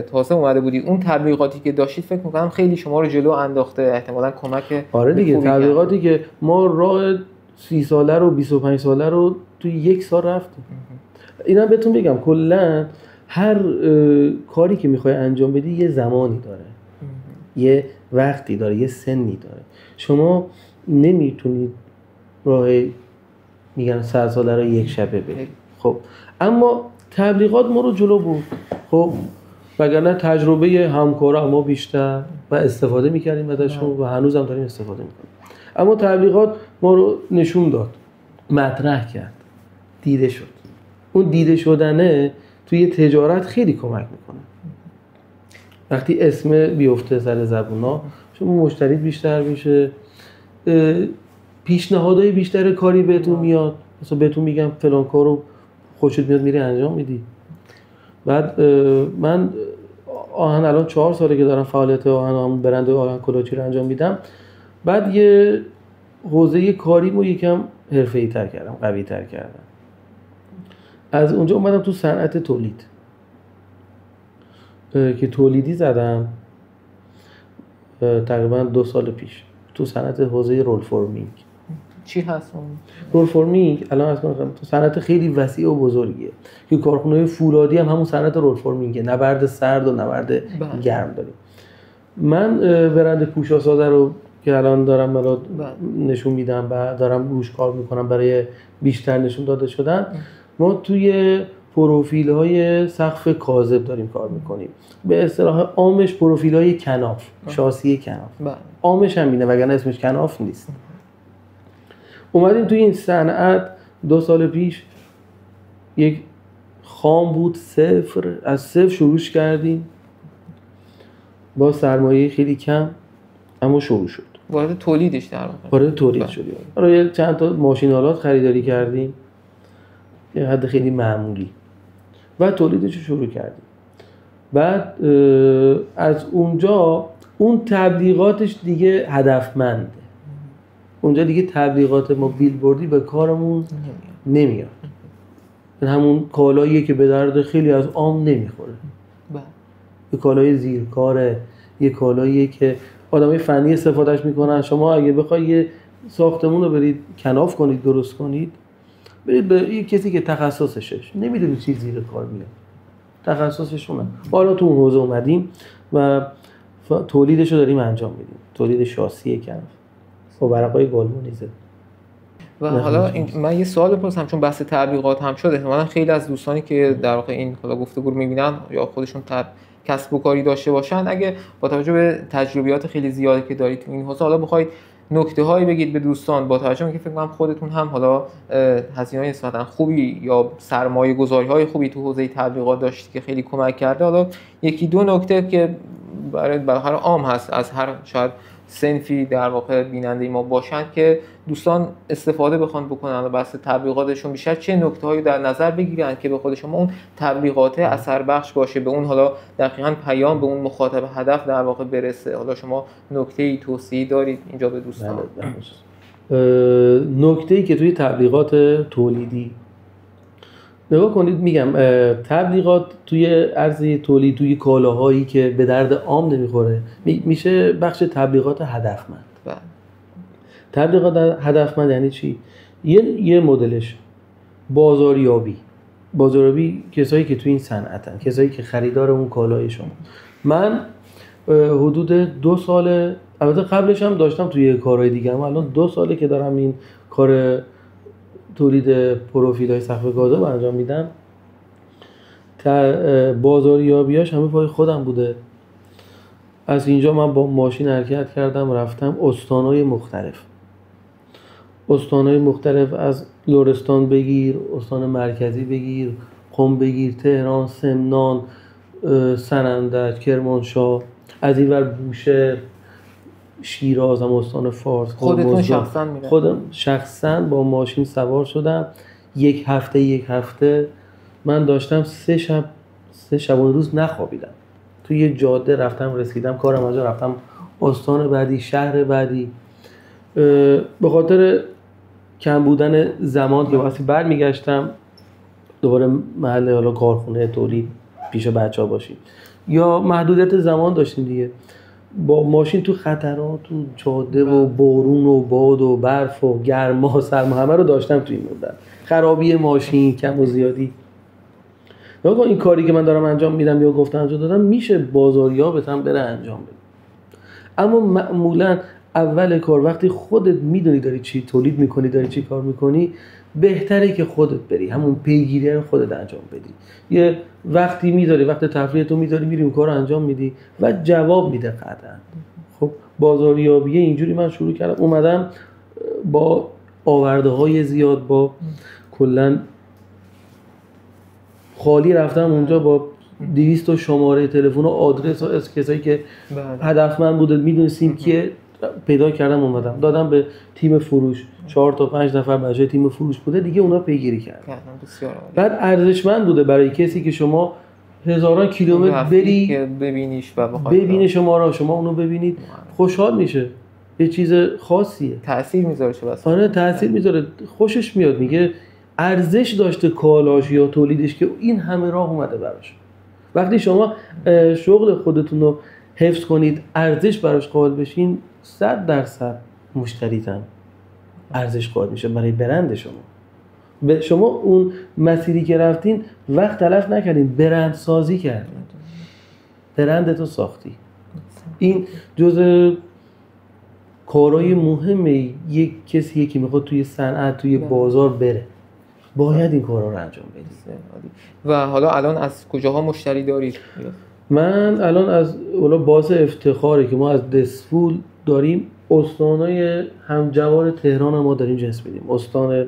تازه اومده بودید، اون تبلیغاتی که داشتید فکر میکنم خیلی شما رو جلو انداخته، احتمالاً کمک.
آره دیگه، تبلیغاتی که ما راه 30 ساله رو 25 ساله رو تو یک سال رفتیم. اینا بهتون بگم کلا هر کاری که میخوای انجام بدی یه زمانی داره، یه وقتی داره، یه سنی داره. شما نمیتونید راه میگن 100 ساله رو یک شبه برید. خب اما تبلیغات ما رو جلو برد. خب وگرنه تجربه همکارا ما بیشتر و استفاده میکردیم ازشون و هنوز هم داریم استفاده میکنیم. اما تبلیغات ما رو نشون داد، مطرح کرد، دیده شد. اون دیده شدنه توی تجارت خیلی کمک میکنه. وقتی اسم بیفته سر زبونا، شما مشتری بیشتر میشه، پیشنهادهای بیشتر کاری بهتون میاد. مثلا بهتون میگم فلان کارو خوشت میاد میری انجام میدی. بعد من آهن الان 4 ساله که دارم فعالیت آهن برند آهن کلاچی رو انجام میدم. بعد یه حوزه کاریمو یکم حرفه‌ای تر کردم، قوی تر کردم. از اونجا اومدم تو صنعت تولید که تولیدی زدم تقریبا 2 سال پیش تو صنعت حوزه رول فرمینگ.
چی هست اون؟
رول فرمینگ الان از تو صنعت خیلی وسیع و بزرگیه که کارخونه فولادی هم همون صنعت رول فرمینگه، نبرد سرد و نبرد گرم داریم. من برند پوشا ساده رو که الان دارم برات نشون میدم و دارم روش کار میکنم برای بیشتر نشون داده شدن. ما توی پروفیل‌های سقف کاذب داریم کار میکنیم. به اصطلاح عامش پروفیل‌های کناف، شاسی کناف. عامش هم اینه وگرنه اسمش کناف نیست. اومدیم توی این صنعت 2 سال پیش یک خام بود، صفر، از صفر شروع کردیم با سرمایه خیلی کم، اما شروع شد.
وارد تولیدش در واقع.
وارد تولید شدیم. برای چند تا ماشین آلات خریداری کردیم، یه حد خیلی معمولی، و تولیدش رو شروع کردیم. بعد از اونجا اون تبلیغاتش دیگه هدفمنده. اونجا دیگه تبلیغات ما بیلبوردی به کارمون نمیاد. همون کالاییه که به درد خیلی از عام نمیخوره. یه کالای زیرکاره، یه کالاییه که آدمای فنی استفادهش میکنن. شما اگه بخوای یه ساختمون رو برید کناف کنید، درست کنید، برید به یه کسی که تخصصشه، نمیدونی چی زیر کار میاد، تخصصشونه. حالا تو اون حوزه اومدیم و تولیدش رو داریم انجام میدیم. تولید شاسی کناف با ورقای گالوانیزه.
و حالا من یه سوال بپرسم، چون بحث تبلیغات هم شده، احتمالاً خیلی از دوستانی که در واقع این حالا گفتگو رو می‌بینن یا خودشون کسب و کاری داشته باشن، اگه با توجه به تجربیات خیلی زیادی که دارید تو این حوزه، حالا بخواید نکته‌هایی بگید به دوستان، با توجه به اینکه فکر کنم خودتون هم حالا هزینه‌های نسبتاً خوبی یا سرمایه‌گذاری‌های خوبی تو حوزه تبلیغات داشتید که خیلی کمک کرده، حالا یکی دو نکته که برای هر عام هست، از هر شاید صنفی در واقع بیننده ما باشن که دوستان استفاده بخوان بکنن و بحث تبلیغاتشون بیشتر چه نکته‌هایی در نظر بگیرن که به خود شما اون تبلیغات اثر بخش باشه، به اون حالا دقیقاً پیام به اون مخاطب هدف در واقع برسه. حالا شما نکته‌ای توصیه‌ای دارید اینجا به دوستان؟
نکته‌ای که توی تبلیغات تولیدی نگاه کنید، میگم تبلیغات توی عرضه تولید، توی کالاهایی که به درد عام نمیخوره، میشه بخش تبلیغات هدفمند. تبلیغات هدفمند یعنی چی؟ یه مدلش بازاریابی کسایی که توی این صنعتن، کسایی که خریدار اون کالای شما. من حدود 2 ساله، البته قبلش هم داشتم توی کارهای دیگه، اما الان 2 ساله که دارم این کار تولید پروفیل‌های سقف گازا رو انجام میدم. بازاریابیاش همه پای خودم بوده. از اینجا من با ماشین حرکت کردم، رفتم استان‌های مختلف، از لرستان بگیر، استان مرکزی بگیر، قم بگیر، تهران، سمنان، سنندج، کرمانشاه، از این ور بوشهر، شیراز، هم استان فارس.
خودتون شخصا میره؟
خودم شخصا با ماشین سوار شدم. یک هفته من داشتم 3 شب و روز نخوابیدم. توی یه جاده رفتم، رسیدم کارم اونجا، رفتم استان بعدی، شهر بعدی. به خاطر کم بودن زمان که واسه برمیگشتم دوباره محل حالا کارخونه تولید پیش بچه‌ها باشیم، یا محدودیت زمان داشتیم دیگه، با ماشین تو خطرات، تو جاده و بارون و باد و برف و گرما و سرما همه رو داشتم تو این مدت. خرابی ماشین کم و زیادی. نگاه کن این کاری که من دارم انجام میدم یا گفتم انجام دادم، میشه بازاریابت هم بره انجام بده. اما معمولا اول کار وقتی خودت میدونی داری چی تولید میکنی، داری چی کار میکنی، بهتره که خودت بری همون پیگیری رو خودت انجام بدی. یه وقتی میذاری، وقت تفریحتو میذاری، میری اون کارو انجام میدی و جواب میده قطعا. خب بازاریابی اینجوری من شروع کردم، اومدم با آورده های زیاد، با کلا خالی رفتم اونجا با 200 شماره تلفن و آدرس و از کسایی که هدفمند بوده میدونستیم که پیدا کردم، اومدم دادم به تیم فروش. 4 تا 5 نفر بچه تیم فروش بوده دیگه، اونا پیگیری کردن. بعد ارزشمند بوده برای کسی که شما هزاران کیلومتر بری
ببینیش و
ببینه شما را، شما اونو ببینید، خوشحال میشه. یه چیز خاصیه،
تأثیر میذاره. چه بس
آره تأثیر میذاره، خوشش میاد، میگه ارزش داشته کالاش یا تولیدش که این همه راه اومده براش. وقتی شما شغل خودتون رو حفظ کنید، ارزش براش قائل بشین، 100% مشتریتون ارزش قائل میشه برای برند شما. به شما اون مسیری که رفتین وقت تلف نکردین، برند سازی کردین، برندتو ساختی. این جزء کارهای مهمه یک کسیه که میخواد توی صنعت، توی بازار بره، باید این کارا رو انجام بدید.
و حالا الان از کجاها مشتری دارید؟
من الان از باعث افتخاره که ما از دسفول داریم استان‌های همجوار تهران هم ما داریم جنس میدیم. استان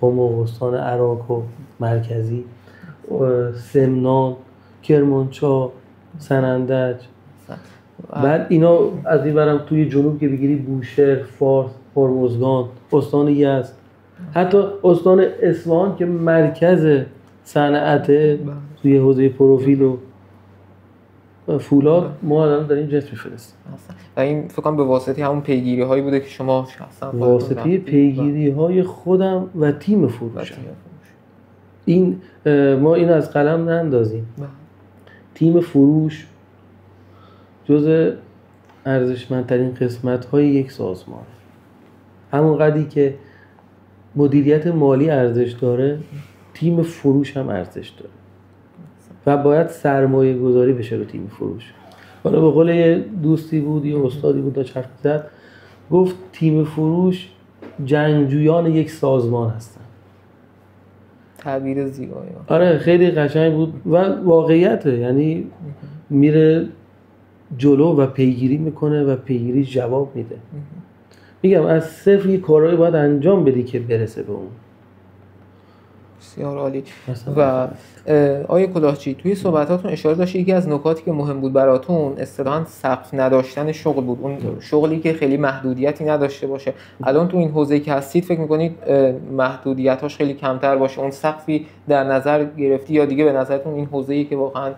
قم و استان عراق و مرکزی، سمنان، کرمانشاه، سنندج. بعد اینا از این برم توی جنوب که بگیری بوشهر، فارس، هرمزگان، استان یزد، حتی استان اصفهان که مرکز صنعت توی حوزه پروفیل و فولاد ما الان داریم جنس می‌فرستیم.
و این فکر کنم به واسطه همون پیگیری‌هایی بوده که شما شخصا
واسطه پیگیری‌های خودم و تیم فروش. این ما این از قلم نندازیم. تیم فروش جزء ارزشمندترین قسمت‌های یک سازمان. همون قدری که مدیریت مالی ارزش داره، تیم فروش هم ارزش داره و باید سرمایه گذاری بشه رو تیم فروش. حالا به قول یه دوستی بود، یه استادی بود داشت حرف می‌زد، گفت تیم فروش جنگجویان یک سازمان هستن.
تعبیر زیبایی.
آره خیلی قشنگ بود و واقعیته، یعنی میره جلو و پیگیری میکنه و پیگیری جواب میده. میگم از صفر یه کارهایی باید انجام بدی که برسه به اون.
بسیار عالی. و آقای کلاهچی توی صحبتاتون اشاره داشتید یکی از نکاتی که مهم بود براتون اصطلاحاً سقف نداشتن شغل بود، اون شغلی که خیلی محدودیتی نداشته باشه. الان تو این حوزه‌ای که هستید فکر می‌کنید محدودیت‌هاش خیلی کمتر باشه، اون سقفی در نظر گرفتی یا دیگه به نظرتون این حوزه‌ای که واقعاً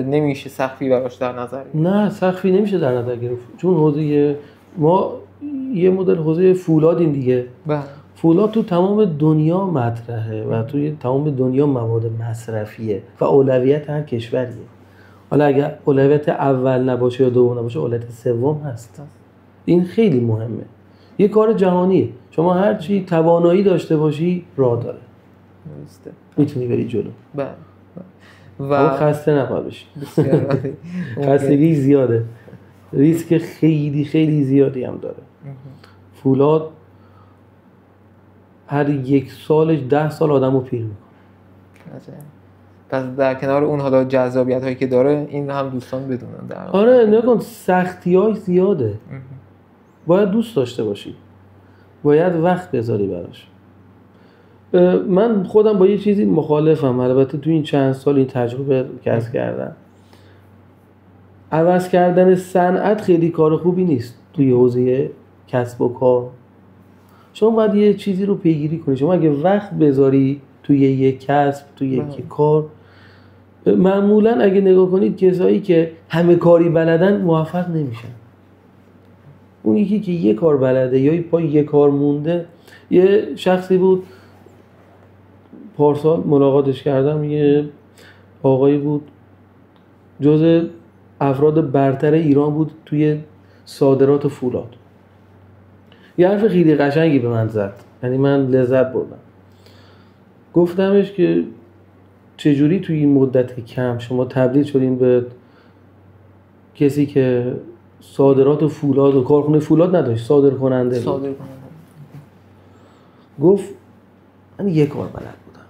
نمیشه سقفی براش در نظر گرفت؟
نه سقفی نمیشه در نظر گرفت، چون حوزه ما یه مدل حوزه فولادیم دیگه. فولاد تو تمام دنیا مطرحه و توی تمام دنیا مواد مصرفیه و اولویت هر کشوریه. حالا اگر اولویت اول نباشه یا دوم نباشه، اولویت سوم هست. این خیلی مهمه. یه کار جهانیه. شما هر چی توانایی داشته باشی راه داره.
درسته.
میتونی بری جلو.
بله.
و خسته نباید بشی. خستگی زیاده. ریسک خیلی خیلی زیادی هم داره. فولاد هر یک سالش 10 سال آدمو پیر میکنه.
پس در کنار اون حالا جذابیت هایی که داره این هم دوستان بدونن در
آره نکن سختی‌هاش زیاده. باید دوست داشته باشی. باید وقت بذاری براش. من خودم با یه چیزی مخالفم، البته تو این چند سال این تجربه کسب کردم. عوض کردن صنعت خیلی کار خوبی نیست توی حوزه کسب و کار. شما باید یه چیزی رو پیگیری کنی. شما اگه وقت بذاری توی یک کسب، توی یک کار، معمولا اگه نگاه کنید کسایی که همه کاری بلدن موفق نمیشن. اون یکی که یه کار بلده یا پای یه کار مونده. یه شخصی بود پارسال ملاقاتش کردم، یه آقایی بود جزء افراد برتر ایران بود توی صادرات فولاد. یه حرف خیلی قشنگی به من زد، یعنی من لذت بردم. گفتمش که چجوری توی این مدت کم شما تبدیل شدین به کسی که صادرات فولاد و کارخونه فولاد نداشت، صادر کننده بود. گفت من یه کار بلد بودم،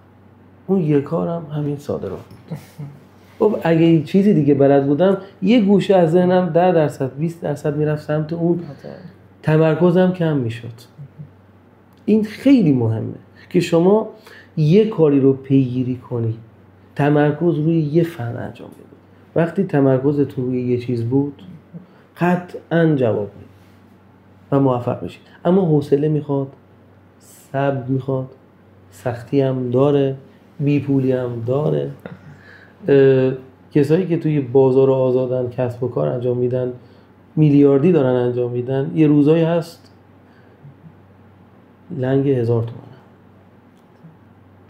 اون یه کارم همین صادرات بود. خب اگه چیزی دیگه بلد بودم یه گوشه از ذهنم 10% 20% میرفت سمت اون، تمرکزم کم میشد. این خیلی مهمه که شما یه کاری رو پیگیری کنی، تمرکز روی یه فن انجام بدی. وقتی تمرکزتون روی یه چیز بود قطعاً جواب میده و موفق میشید. اما حوصله میخواد، صبر میخواد، سختی هم داره، بیپولی هم داره. کسایی که توی بازار آزادن کسب و کار انجام میدن، میلیاردی دارن انجام میدن، یه روزایی هست لنگ 1000 تومنه.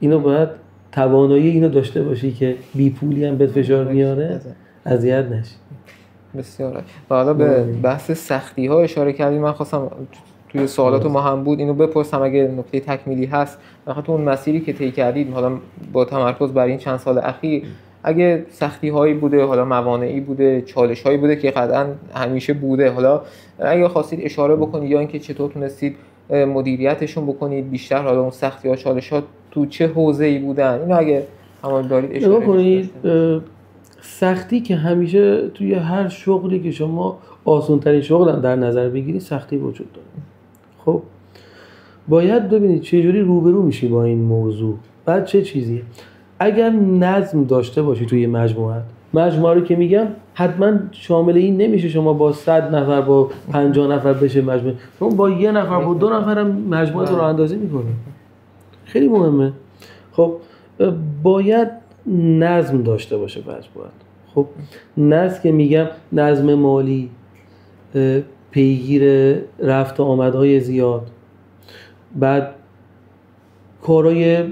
اینو باید توانایی اینو داشته باشی که بیپولی هم بهت فشار میاره، اذیت نشی.
بسیار. و حالا به بحث سختی ها اشاره کردیم. من خواستم توی سوالات ما هم بود اینو بپرسم اگه نکته تکمیلی هست، بخاطر اون مسیری که طی کردید حالا با تمرکز بر این چند سال اخیر، اگه سختی هایی بوده، حالا موانعی بوده، چالش هایی بوده که قطعاً همیشه بوده، حالا اگه خواستید اشاره بکنید یا اینکه چطور تونستید مدیریتشون بکنید بیشتر، حالا اون سختی ها چالش ها تو چه حوزه‌ای بودن، اینو اگه همون دارید اشاره
کنید. سختی که همیشه توی هر شغلی که شما آسان ترین شغل هم در نظر بگیری سختی وجود داره. خب باید ببینید چجوری روبرو میشی با این موضوع. بعد چه چیزیه؟ اگر نظم داشته باشی توی مجموعه رو که میگم حتما شامل این نمیشه شما با 100 نفر با 50 نفر بشه مجموعه، شما با 1 نفر با 2 نفر هم مجموعه رو اندازی میکنه. خیلی مهمه. خب باید نظم داشته باشه مجموعه. خب نظم که میگم نظم مالی، پیگیر رفت و آمدهای زیاد، بعد کارهای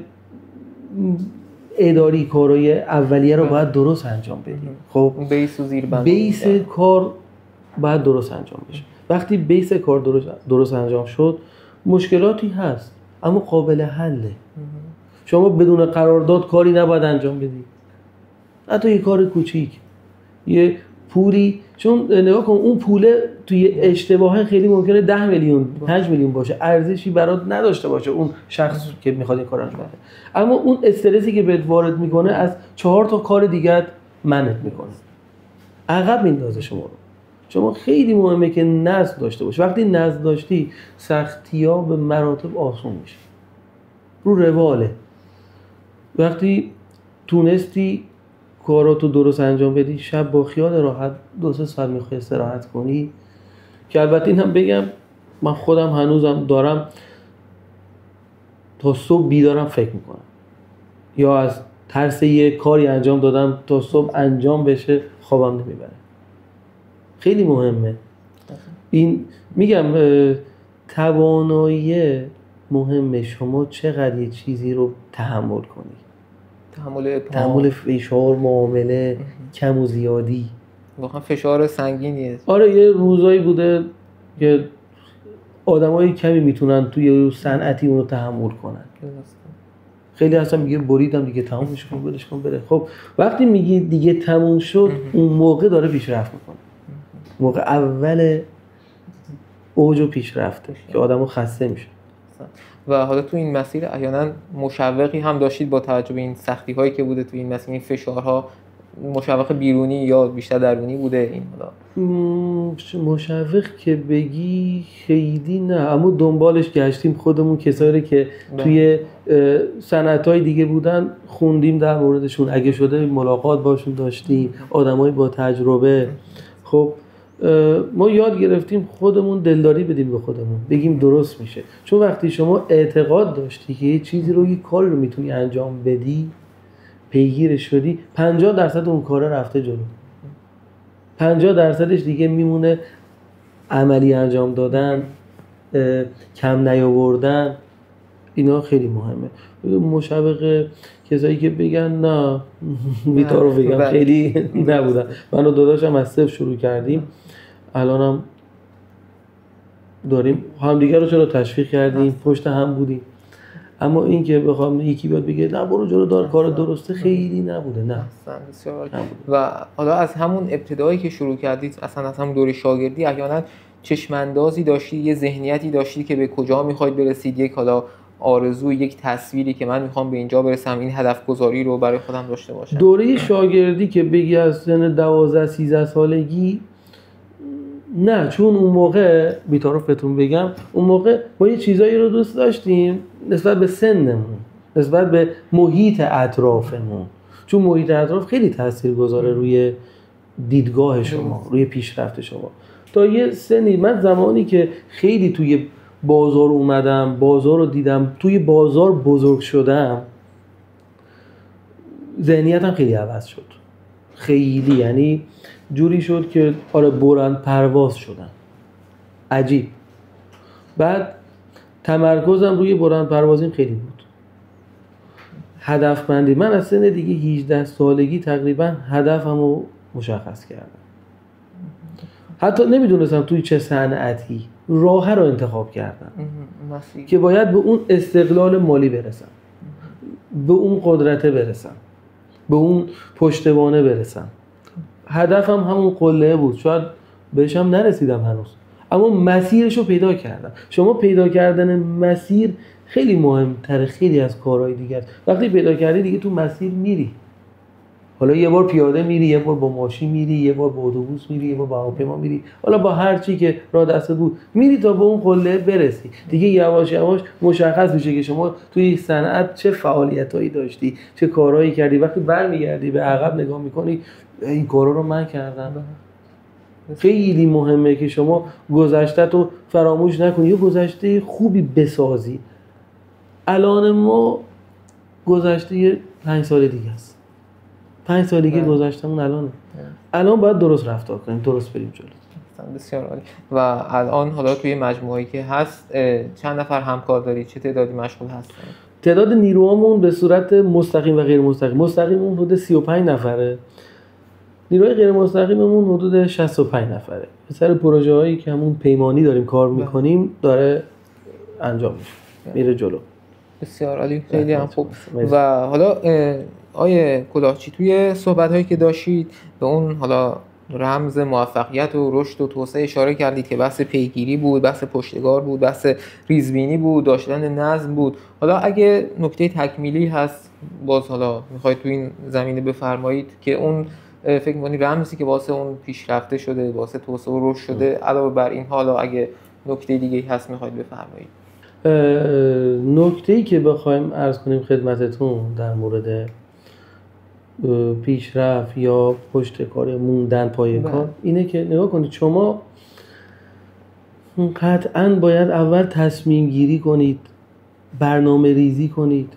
اداری، کارهای اولیه رو باید درست انجام بدیم. خب بیس کار باید درست انجام بشه. وقتی بیس کار درست انجام شد مشکلاتی هست اما قابل حله. شما بدون قرارداد کاری نباید انجام بدی، حتی یه کار کوچیک، یه پولی، چون نگاه کن اون پوله توی اشتباه خیلی ممکنه 10 میلیون 5 میلیون باشه، ارزشی برات نداشته باشه اون شخص که میخواد این کار انجام بده، اما اون استرسی که بهت وارد میکنه از 4 تا کار دیگه منت میکنه، عقب میندازه شما رو. شما خیلی مهمه که نظم داشته باشی. وقتی نظم داشتی سختی‌ها به مراتب آسان میشه، رو رواله. وقتی تونستی کاراتو درست انجام بدی، شب با خیال راحت 2-3 ساعت میخوای استراحت کنی، که البته این هم بگم من خودم هنوزم دارم تا صبح بیدارم فکر میکنم، یا از ترس یه کاری انجام دادم تا صبح انجام بشه خوابم نمیبره. خیلی مهمه این، میگم توانایی مهمه شما چقدر یه چیزی رو تحمل کنی، تحمل فشار، معامله کم و زیادی،
واقعا فشار سنگینیه.
آره یه روزایی بوده که آدمای کمی میتونن توی صنعتی اونو تحمل کنن، خیلی اصلا میگه بریدم دیگه تمومش کن ولش کن بره. خب وقتی میگی دیگه تموم شد اون موقع داره پیشرفت میکنه، موقع اول اوج و پیشرفته که آدمو خسته میشه.
و حالا تو این مسیر احیانا مشوقی هم داشتید با توجه به این سختی هایی که بوده تو این مسیر، این فشارها، مشوق بیرونی یا بیشتر درونی بوده این؟ حالا
مشوق که بگی خیلی نه، اما دنبالش گشتیم خودمون، کسایی که توی صنعت‌های دیگه بودن خوندیم در موردشون، اگه شده ملاقات باشون داشتیم، آدمای با تجربه. خب ما یاد گرفتیم خودمون دلداری بدیم به خودمون، بگیم درست میشه. چون وقتی شما اعتقاد داشتی که یه چیزی رو، یه کاری رو میتونی انجام بدی، پیگیرش شدی، 50% اون کار رفته جلو، 50%ش دیگه میمونه عملی انجام دادن، کم نیاوردن. اینا خیلی مهمه. مشوق کسایی که بگن نه بیتا رو بگم خیلی نبودن. من و داداشم از صفر شروع کردیم، الانم داریم همدیگه رو چرا تشویق کردیم، پشت هم بودیم. اما این که بخوام یکی بیاد بگه نه برو جلو دار کار درسته، خیلی نبوده. نه
و حالا از همون ابتدایی که شروع کردید، اصلا از همون دوره شاگردی احیانا چشماندازی داشتی، یه ذهنیتی داشتی که به کجا میخواید برسید، یک حالا آرزو، یک تصویری که من میخوام به اینجا برسم، این هدف گذاری رو برای خودم داشته باشم؟
دوره شاگردی که بگی از سن 12-13 سالگی نه، چون اون موقع بی‌طرفتون بگم اون موقع ما یه چیزایی رو دوست داشتیم نسبت به سنمون، نسبت به محیط اطرافمون، چون محیط اطراف خیلی تاثیرگذاره روی دیدگاه شما، روی پیشرفت شما. تا یه سنی، من زمانی که خیلی توی بازار اومدم، بازار رو دیدم، توی بازار بزرگ شدم، ذهنیتم خیلی عوض شد. خیلی، یعنی جوری شد که آره بلند پرواز شدم. عجیب. بعد تمرکزم روی بلند پروازیم خیلی بود. هدفمندی. من از سن دیگه 18 سالگی تقریبا هدفمو مشخص کردم. حتی نمیدونستم توی چه صنعتی، راه رو انتخاب کردم که باید به اون استقلال مالی برسم، به اون قدرته برسم، به اون پشتوانه برسم. هدفم همون قله بود، شاید بهش هم نرسیدم هنوز، اما مسیرش رو پیدا کردم. شما پیدا کردن مسیر خیلی مهمتره خیلی از کارهای دیگه است. وقتی پیدا کردی دیگه تو مسیر میری. حالا یه بار پیاده میری، یه بار با ماشین میری، یه بار با اتوبوس میری، یه بار با هواپیما میری، حالا با هر چی که راه دستت بود میری تا به اون قله برسی. دیگه یواش یواش مشخص میشه که شما توی صنعت چه فعالیتایی داشتی، چه کارهایی کردی. وقتی برمیگردی به عقب نگاه میکنی، این کارا رو من کردم. خیلی مهمه که شما گذشته‌تو فراموش نکنی، یه گذشته خوبی بسازی. الان ما گذشته 5 سال دیگه است. 5 سال دیگه گذشتمون الانه. الان باید درست رفتار کنیم، درست بریم جلو.
بسیار عالی. و الان حالا توی مجموعه‌ای که هست چند نفر همکار داری؟ چه تعدادی مشغول هستن؟
تعداد نیروهامون به صورت مستقیم و غیر مستقیم، مستقیممون حدود 35 نفره، نیروی غیر مستقیممون حدود 65 نفره. مثلا پروژه‌هایی که همون پیمانی داریم کار می‌کنیم داره انجام میشه، میره جلو.
بسیار عالی، خیلی هم خوب. و حالا آیه کلاهچی توی صحبت‌هایی که داشتید به اون حالا رمز موفقیت و رشد و توسعه اشاره کردید که بحث پیگیری بود، بحث پشتکار بود، بحث ریزبینی بود، داشتن نظم بود. حالا اگه نکته تکمیلی هست باز حالا میخواید تو این زمینه بفرمایید که اون فکر می‌کنی رمزی که واسه اون پیشرفته شده، واسه توسعه و رشد شده، علاوه بر این حالا اگه نکته دیگه‌ای هست میخواید بفرمایید.
نکته‌ای که بخوایم عرض کنیم خدمتتون در مورد پیشرفت یا پشت کار موندن پای کار اینه که نگاه کنید، شما قطعاً باید اول تصمیم گیری کنید، برنامه ریزی کنید،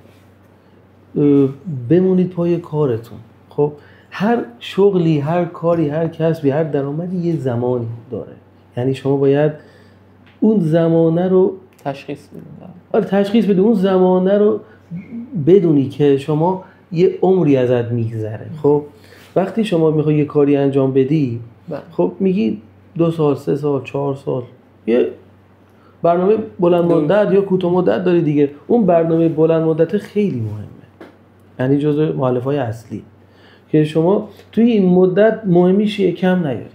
بمونید پای کارتون. خب هر شغلی، هر کاری، هر کسبی، هر درآمدی یه زمانی داره. یعنی شما باید اون زمانه رو
تشخیص بدید.
تشخیص بدید، اون زمانه رو بدونی که شما یه عمری ازت میگذره. خب وقتی شما میخوای یه کاری انجام بدی، خب میگی 2 سال، 3 سال، 4 سال، یه برنامه بلند مدت یا کوتاه مدت داری دیگه. اون برنامه بلند مدت خیلی مهمه، یعنی جزء مؤلفه‌های اصلی که شما توی این مدت مهمیش کم نیاری،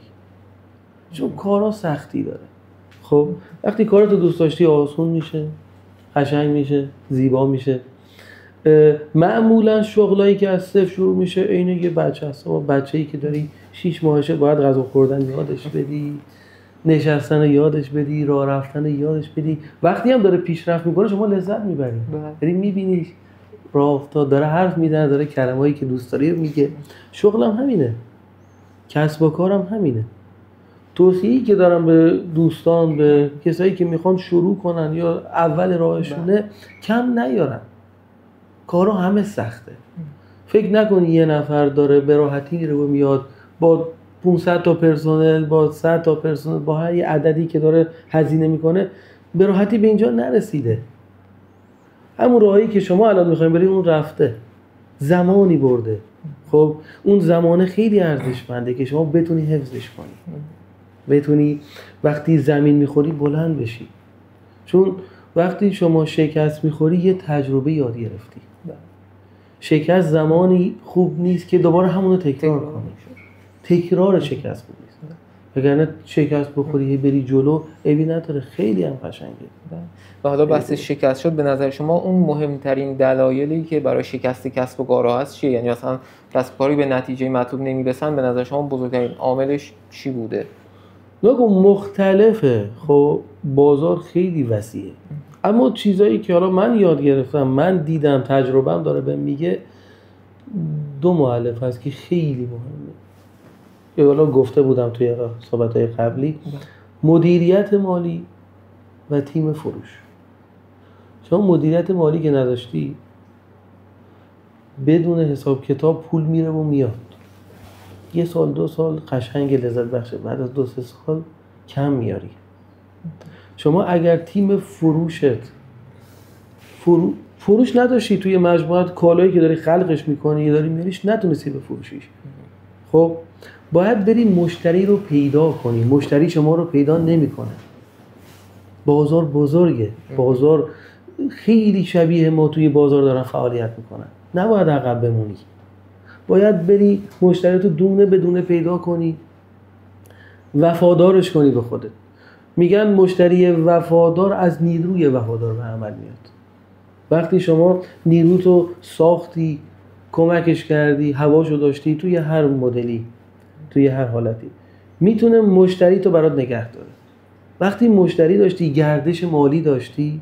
چون کارا سختی داره. خب وقتی کارتو دوست داشتی آسون میشه، قشنگ میشه، زیبا میشه. معمولا شغلایی که از صفر شروع میشه عین یه بچه هست. بچه‌ای که داری 6 ماهشه باید غذا خوردن یادش بدی، نشستن یادش بدی، راه رفتن یادش بدی. وقتی هم داره پیشرفت میکنه شما لذت میبری، داری میبینیش راه افتاد، داره حرف میزنه، داره کلمه‌ای که دوست داری میگه. شغلم همینه، کسب و کارم همینه. توصیه‌ای که دارم به دوستان، به کسایی که میخوان شروع کنن یا اول راهشونه، کم نیارن. کارا همه سخته. فکر نکنی یه نفر داره به راحتی میره و میاد با 500 تا پرسنل، با 100 تا پرسنل، با هر یه عددی که داره هزینه میکنه به راحتی به اینجا نرسیده. همون راهی که شما الان میخواین برید اون رفته، زمانی برده. خب اون زمانه خیلی ارزشمنده که شما بتونی حفظش کنی، بتونی وقتی زمین میخوری بلند بشی. چون وقتی شما شکست میخوری یه تجربه یاد گرفتی. شکست زمانی خوب نیست که دوباره همونو تکرار کنی. تکرار شکست خوب نیست. وگرنه شکست بخوری بری جلو عیبی نداره، خیلی هم قشنگه.
و حالا بحث شکست شد، به نظر شما اون مهمترین دلایلی که برای شکست کسب و کارها هست چیه؟ یعنی مثلا کسب کاری به نتیجه مطلوب نمیرسن، به نظر شما بزرگترین عاملش چی بوده؟
نگو مختلفه. خب بازار خیلی وسیعه، اما چیزایی که حالا من یاد گرفتم، من دیدم، تجربه‌ام داره بهم میگه، 2 مؤلف هست که خیلی مهمه. که حالا گفته بودم توی صحبت‌های قبلی، مدیریت مالی و تیم فروش. شما مدیریت مالی که نداشتی، بدون حساب کتاب پول میره و میاد. 1 سال 2 سال قشنگ لذت بخشه، بعد از 2-3 سال کم میاری. شما اگر تیم فروش نداشتی، توی مجموعه کالایی که داری خلقش میکنی یا داری میاریش نتونستی بفروشیش، خب باید بری مشتری رو پیدا کنی. مشتری شما رو پیدا نمیکنه. بازار بزرگه، بازار خیلی شبیه ما توی بازار دارن فعالیت میکنن. نباید عقب بمونی، باید بری مشتری تو دونه بدونه پیدا کنی، وفادارش کنی به خودت. میگن مشتری وفادار از نیروی وفادار به عمل میاد. وقتی شما نیروتو ساختی، کمکش کردی، هواشو داشتی، توی هر مدلی، توی هر حالتی میتونه مشتری تو برات نگه داره. وقتی مشتری داشتی، گردش مالی داشتی،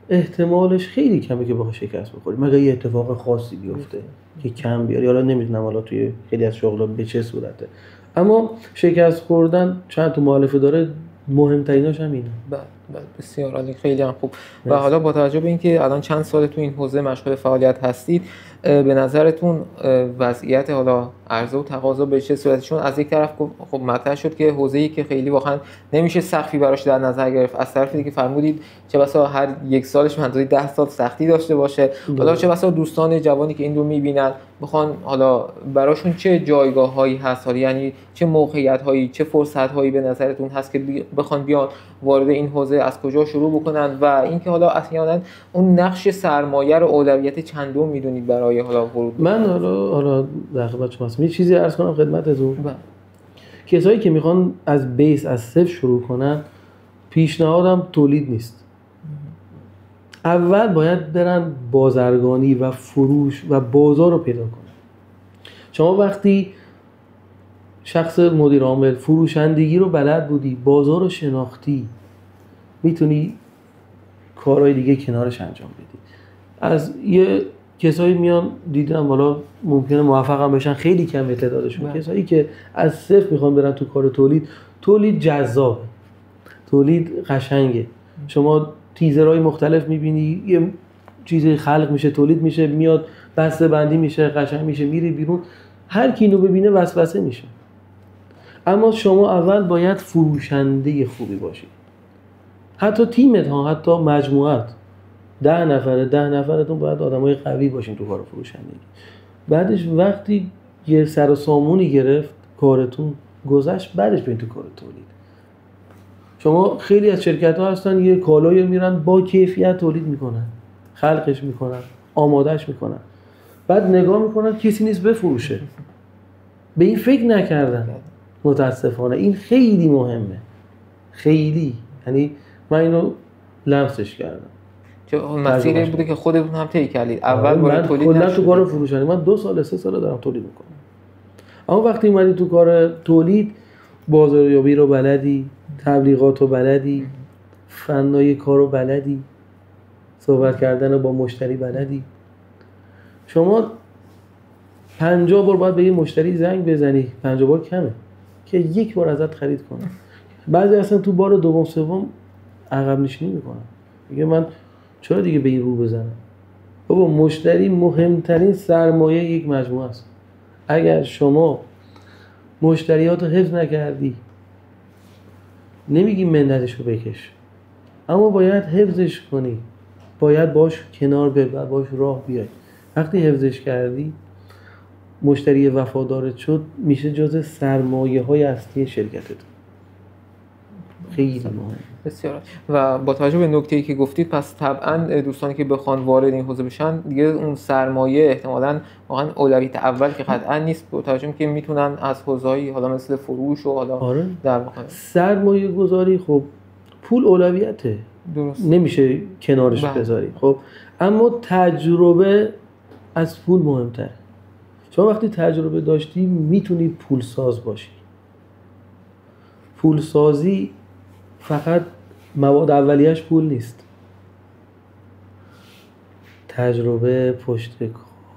احتمالش خیلی کمه که بخوای شکست بخوری، مگر یه اتفاق خاصی بیفته که کم بیاری. حالا نمیدونم حالا توی خیلی از شغل‌ها به چه صورته، اما شکست خوردن چند تا مؤلفه داره، مهمتریناش هم اینه.
بسیار عالی، خیلی هم خوب. و حالا با توجه به اینکه الان چند سال تو این حوزه مشغول فعالیت هستید، به نظرتون وضعیت حالا عرضه و تقاضا به چه صورته؟ چون از یک طرف خب مطرح شد که حوزه‌ای که خیلی واقعا نمیشه سختی براش در نظر گرفت، از طرفی دیگه فرمودید چه بسا هر یک سالش منظوری 10 سال سختی داشته باشه. حالا چه بسا دوستان جوانی که این رو میبینن بخوان حالا براشون چه جایگاه‌هایی هست، یعنی چه موقعیت‌هایی، چه فرصت‌هایی به نظرتون هست که بخوان بیان وارد این حوزه، از کجا شروع بکنن؟ و اینکه حالا اصلا اون نقش سرمایه رو اولویت چندم میدونید برای حالا ورود؟
من حالا در خدمت شما هستم. یه چیزی عرض کنم خدمتتون. کسایی که میخوان از بیس، از صفر شروع کنن، پیشنهادم تولید نیست. اول باید برن بازرگانی و فروش و بازار رو پیدا کنن. شما وقتی شخص مدیر عامل فروشندگی رو بلد بودی، بازار رو شناختی، میتونی کارهای دیگه کنارش انجام بدی. از یه کسایی میان دیدم، حالا ممکنه موفق هم بشن، خیلی کم تعدادشون، کسایی که از صفر میخوان برن تو کار تولید جذابه، تولید قشنگه. شما تیزرهای مختلف میبینی، یه چیزی خلق میشه، تولید میشه، میاد بسته بندی میشه، قشنگ میشه، میره بیرون، هر کی اینو ببینه وسوسه میشه. اما شما اول باید فروشنده خوبی باشی. حتی تیمت ها، حتی مجموعت 10 نفرتون باید آدمای قوی باشین تو کار فروشندگی. بعدش وقتی یه سر و سامونی گرفت، کارتون گذشت، بعدش برین تو کار تولید. شما خیلی از شرکت ها هستن یه کالایی میرن با کیفیت تولید میکنن، خلقش میکنن، آمادهش میکنن، بعد نگاه میکنن کسی نیست بفروشه. به این فکر نکردن. متاسفانه این خیلی مهمه، خیلی، یعنی من اینو لمسش کردم.
چه مسئله بوده که خودتون هم طی کردید؟ اول
من
تولید
کلا تو کار فروشندگی من 2 سال 3 سال دارم تولید میکنم. اما وقتی اومدی تو کار تولید، بازاریابی رو بلدی، تبلیغات رو بلدی، فنای کار رو بلدی، صحبت کردن رو با مشتری بلدی، شما 50 بار باید به یه مشتری زنگ بزنی، 50 بار کمه که یک بار ازت خرید کنه. بعضی اصلا تو بار دوم سوم عقب نشینی میکنن، میگه من چرا دیگه به این رو بزنم؟ بابا مشتری مهمترین سرمایه یک مجموعه است. اگر شما مشتریات رو حفظ نکردی، نمیگی منتش رو بکش، اما باید حفظش کنی، باید باش کنار ببر، باش راه بیای. وقتی حفظش کردی، مشتری وفادارت شد، میشه جزء سرمایه های اصلی شرکتت. خیلی مهمه.
بسیار. و با توجه به نکته‌ای که گفتید، پس طبعا دوستانی که بخوان وارد این حوزه بشن، دیگه اون سرمایه احتمالاً واقعا اولویت اول که قطعا نیست، با توجه به که میتونن از حوزه‌ای حالا مثل فروش و حالا در واقع
سرمایه گذاری، خب پول اولویته،
درست،
نمیشه کنارش بذاری. خب اما تجربه از پول مهمتره. شما وقتی تجربه داشتی میتونی پولساز باشی. پولسازی فقط مواد اولیه‌اش پول نیست. تجربه، پشت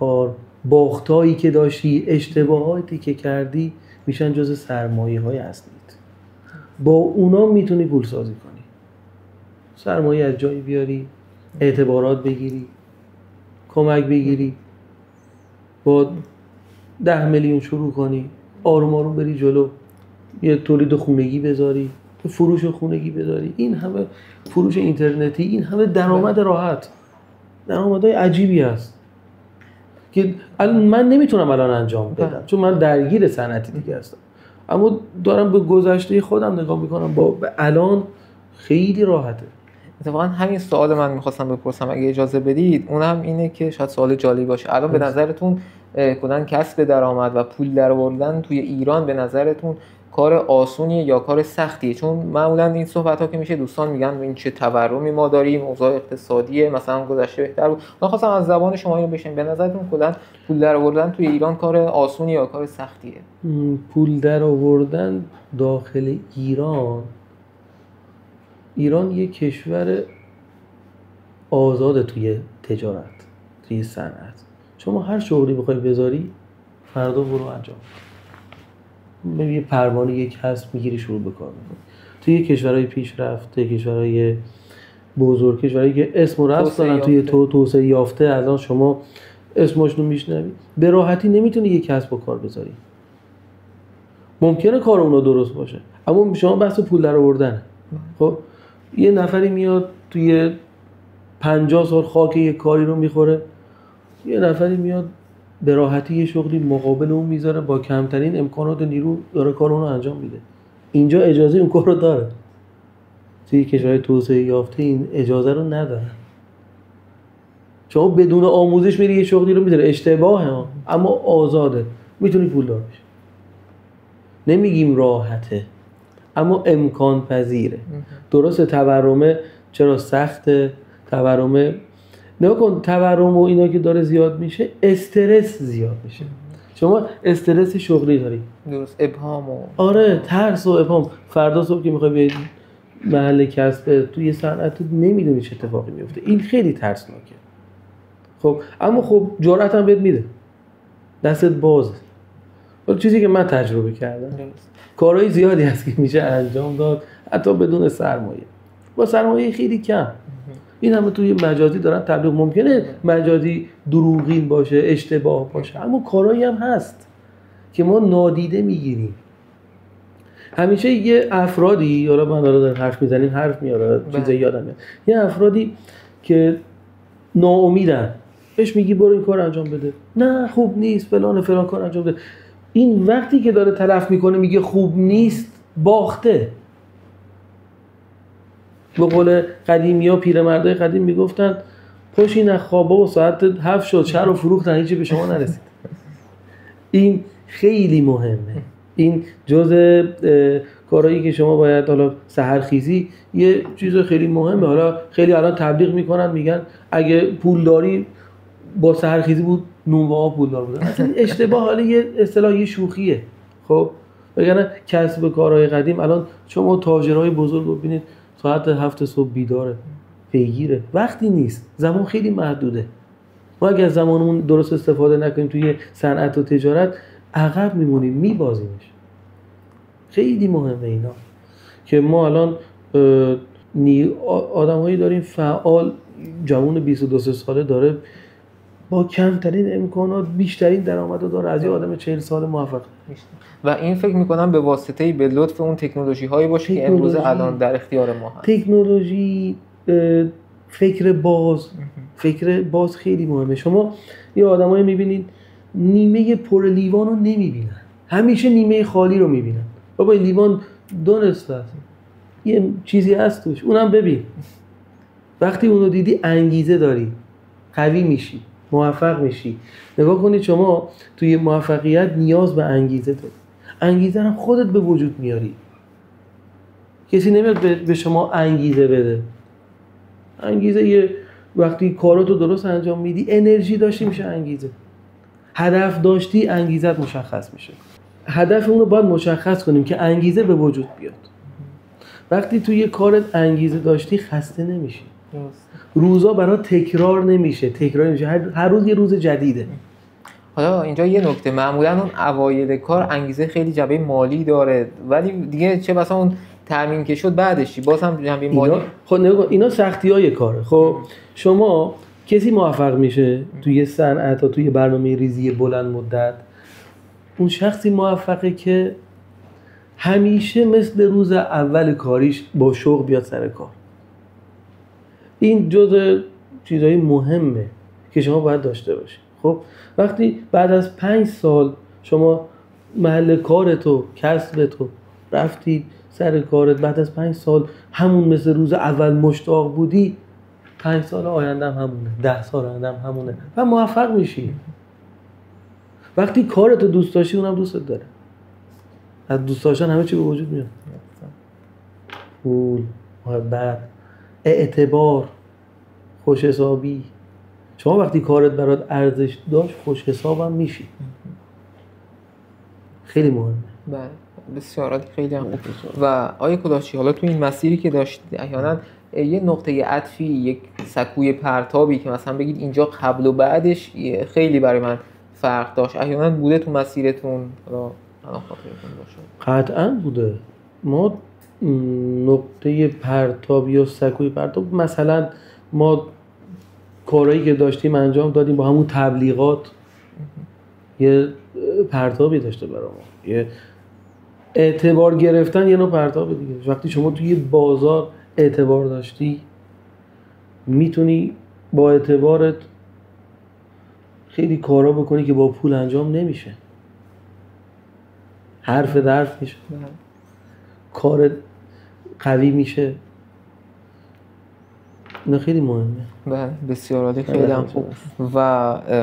کار، باختایی که داشتی، اشتباهاتی که کردی میشن جز سرمایه‌های اصلیت. با اونا میتونی پولسازی کنی. سرمایه از جایی بیاری، اعتبارات بگیری، کمک بگیری، با 10 میلیون شروع کنی، آروم آروم بری جلو، یه تولید خونگی بذاری، فروش خونگی بذاری، این همه فروش اینترنتی، این همه درآمد راحت، درآمدهای عجیبی هست که من نمیتونم الان انجام بدم چون من درگیر صنعتی دیگه هستم، اما دارم به گذشته خودم نگاه میکنم، با الان خیلی راحته.
اتفاقا همین سوال من میخواستم بپرسم اگه اجازه بدید، اونم اینه که شاید سوال جالبی باشه. الان به نظرتون کلا کسب درآمد و پول درآوردن توی ایران به نظرتون کار آسونیه یا کار سختیه؟ چون معمولا این صحبت ها که میشه دوستان میگن این چه تورمی ما داریم، اوضاع اقتصادیه، مثلا گذشته بهتر بود. من خواستم از زبان شما اینو بشنوم، به نظرتون کلا پول در آوردن توی ایران کار آسونیه یا کار سختیه؟
پول در آوردن داخل ایران یک کشور آزاده توی تجارت، توی صنعت. شما هر شغلی بخوای بذاری فردا برو انجام بده. یه پروانه یک کسب میگیری شروع به کار میکنی. توی کشورهای پیشرفته، کشورهای بزرگ، کشورهایی که اسم و رسم دارن توی توسعه یافته، الان شما اسمشون رو میشنوی، به راحتی نمیتونی یک کسب و کار بذاری. ممکنه کار اونا درست باشه اما شما بحث پول در آوردنه. خب یه نفری میاد توی 50 سال خاک یک کاری رو میخوره، یه نفری میاد به راحتی یه شغلی مقابل اون میذاره، با کمترین امکانات نیرو داره کار اون رو انجام میده. اینجا اجازه اون کار رو داره. توی کشورهای توسعه یافته این اجازه رو نداره. شما بدون آموزش میری یه شغلی رو میذاره، اشتباهه اما آزاده، میتونی پولدار بشی. نمیگیم راحته اما امکان پذیره. درسته تورمه چرا سخته؟ تورمه نگاه کن، تورم و اینا که داره زیاد میشه، استرس زیاد میشه. شما استرس شغلی داری،
درست، ابهام و
آره ترس و ابهام. فردا صبح که میخوای به محل کسب توی صنعت نمیدونی چه اتفاقی میفته، این خیلی ترسناکه. خب اما خب جرأت هم بهت میده، دستت بازه. ولی چیزی که من تجربه کردم، کارهای زیادی هست که میشه انجام داد حتی بدون سرمایه، با سرمایه خیلی کم. این همه توی مجازی دارن تبلیغ، ممکنه مجازی دروغین باشه، اشتباه باشه، اما کارهایی هم هست که ما نادیده میگیریم. همیشه یه افرادی، حالا من دارم حرف میزنیم حرف میاره چیزی یادم میاد، یه افرادی که ناامیدن، بهش میگی برو این کار انجام بده، نه خوب نیست، فلان کار انجام بده. این وقتی که داره تلف میکنه میگه خوب نیست، باخته. به قول قدیمی ها، پیرمردای قدیم میگفتن پاشین از خوابا و ساعت 7 شد شهر رو فروختن، هیچی به شما نرسید. این خیلی مهمه. این جزء کارهایی که شما باید، حالا سحرخیزی یه چیز خیلی مهمه. حالا خیلی الان تبلیغ میکنن میگن اگه پول داری با سحرخیزی بود نونوا پولدار بودن. اصلا اشتباه، حالا یه اصطلاح، یه شوخیه. خب بگن کسب کارهای قدیم، الان شما تاجرای بزرگ رو ببینید ساعت 7 صبح بیداره، پیگیره، وقتی نیست، زمان خیلی محدوده. ما اگر زمانمون درست استفاده نکنیم توی صنعت و تجارت عقب میمونیم، میبازیمش. خیلی مهمه اینا که ما الان آدم‌هایی داریم فعال، جوان 22 ساله داره با کمترین امکانات بیشترین درآمدو داره از یه آدم 40 سال موفق.
و این فکر می‌کنم به واسطه به لطف اون تکنولوژی‌هایی باشه که امروز الان در اختیار ما هست.
تکنولوژی، فکر باز خیلی مهمه. شما یه آدمایی می‌بینید نیمه پر لیوان رو نمی‌بینن، همیشه نیمه خالی رو می‌بینن. بابا این لیوان دو نصف است، یه چیزی هست توش، اونم ببین. وقتی اونو دیدی انگیزه داری، قوی میشی، موفق میشی. نگاه کنید شما توی موفقیت نیاز به انگیزه داری. انگیزه رو خودت به وجود میاری. کسی نمیاد به شما انگیزه بده. انگیزه یه وقتی کاراتو درست انجام میدی، انرژی داشتی میشه انگیزه. هدف داشتی، انگیزت مشخص میشه. هدف اون رو باید مشخص کنیم که انگیزه به وجود بیاد. وقتی توی کارت انگیزه داشتی خسته نمیشی. روزا برای تکرار نمیشه. هر روز یه روز جدیده.
حالا اینجا یه نکته، معمولا اون اوایل کار انگیزه خیلی جنبه مالی داره، ولی دیگه چه بسا اون تامین که شد بعدش باز هم جنبه مالی.
خب نگاه، اینا سختی‌های کاره. خب شما کسی موفق میشه توی صنعت و توی برنامه ریزی بلند مدت، اون شخصی موفقه که همیشه مثل روز اول کاریش با شوق بیاد سر کار. این جزء چیزای مهمه که شما باید داشته باشید. خب وقتی بعد از 5 سال شما محل کارتو، کسبتو رفتی سر کارت، بعد از 5 سال همون مثل روز اول مشتاق بودی، 5 سال آینده هم همونه، 10 سال آینده هم همونه و موفق میشی. وقتی کارتو دوست داشتی اونم دوستت داره. از دوست داشتن همه چی به وجود میاد. پول، محبت، اعتبار، خوش حسابی. شما وقتی کارت برات ارزش داشت خوش حسابم میشی. خیلی مهمه.
بله بسیار عالی، خیلی خوب. و آقای کلاشی حالا تو این مسیری که داشتید احیانا یه نقطه عطفی، یک سکوی پرتابی که مثلا بگید اینجا قبل و بعدش خیلی برای من فرق داشت، احیانا بوده تو مسیرتون؟ حالا خاطرتون باشه.
قطعاً بوده. ما نقطه پرتاب یا سکوی پرتاب، مثلا ما کارهایی که داشتیم انجام دادیم با همون تبلیغات یه پرتابی داشته برای ما. یه اعتبار گرفتن یه نوع پرتاب دیگه. وقتی شما توی بازار اعتبار داشتی میتونی با اعتبارت خیلی کارا بکنی که با پول انجام نمیشه. حرف درف میشه، کارت قوی میشه. نه خیلی مهمه.
بله بسیار عالی، خیلی هم خوب. و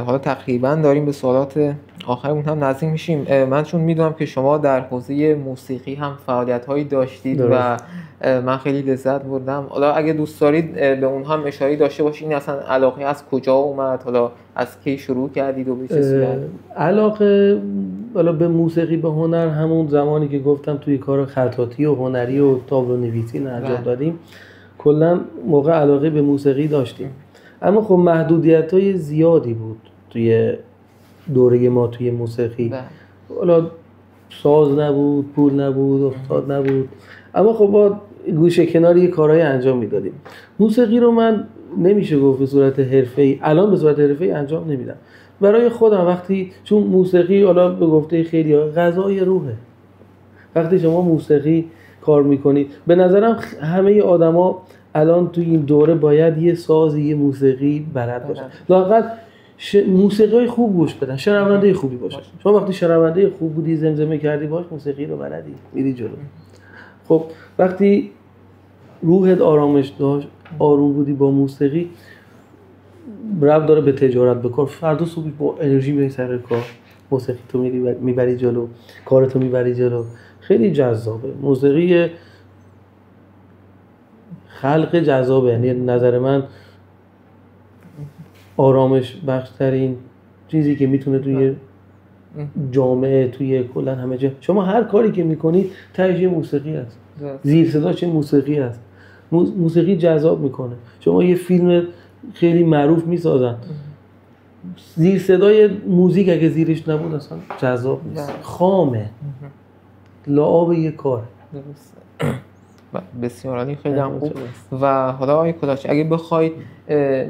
حالا تقریبا داریم به سوالات آخرمون هم نزدیک میشیم. من چون میدونم که شما در حوزه موسیقی هم فعالیت‌هایی داشتید
درست.
و من خیلی لذت بردم. حالا اگه دوست دارید به اون هم اشاره داشته باشید، این اصلا علاقه از کجا اومد؟ حالا از کی شروع کردید و به چه صورت؟
علاقه حالا به موسیقی، به هنر، همون زمانی که گفتم توی کار خطاطی و هنری و تابلو نویسی انجام دادیم، کلا موقع علاقه به موسیقی داشتیم. اما خب محدودیت‌های زیادی بود توی دوره ما توی موسیقی. حالا ساز نبود، پول نبود، استاد نبود. اما خب با گوشه کناری کارهای انجام میدادیم. موسیقی رو من نمیشه گفت به صورت حرفه‌ای، الان به صورت حرفه‌ای انجام نمیدم. برای خودم وقتی، چون موسیقی حالا به گفته خیلی‌ها غذای روحه. وقتی شما موسیقی کار میکنید، به نظرم همه آدما الان توی این دوره باید یه ساز، یه موسیقی بلد باشن. لااقل موسیقی خوب گوش بدن، شنونده خوبی باشن. شما وقتی شنونده خوب بودی، زمزمه کردی باش، موسیقی رو بلدی، میری جلو. خب وقتی روحت آرامش داشت، آروم بودی با موسیقی، ربط داره به تجارت، به کار. فردا صبح با انرژی میای سر کار، موسیقی تو میبری جلو، کارتو میبری جلو. خیلی جذابه موسیقی، خلق جذابه. یعنی نظر من آرامش بخشترین چیزی که میتونه توی جامعه، توی کلا همه جا، شما هر کاری که میکنید تهش موسیقی هست، زیر صداش موسیقی هست. موسیقی جذاب میکنه. شما یه فیلم خیلی معروف میسازن، زیر صدای موزیک اگه زیرش نبود اصلا جذاب نیست، خامه، لعاب یه کار.
بسیار عالی، خیلی هم خوب. و حالا آقای کلاش اگه بخواید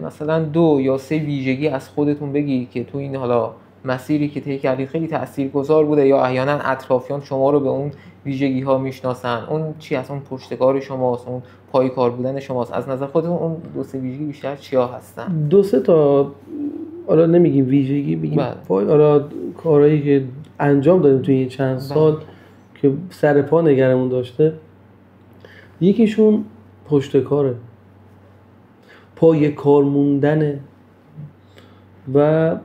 مثلا 2 یا 3 ویژگی از خودتون بگی که تو این حالا مسیری که طی کردید خیلی تاثیرگذار بوده یا احیانا اطرافیان شما رو به اون ویژگی ها میشناسن، اون چی هست؟ اون پشتکار شماست، اون پای کار بودن شماست. از نظر خودتون اون 2-3 ویژگی بیشتر چیا هستن؟
2-3 تا، حالا نمیگیم ویژگی، بگیم پای، حالا کارهایی که انجام دادیم توی این چند سال که سر پا نگرمون داشته. یکیشون پشتکاره، پای کار موندنه و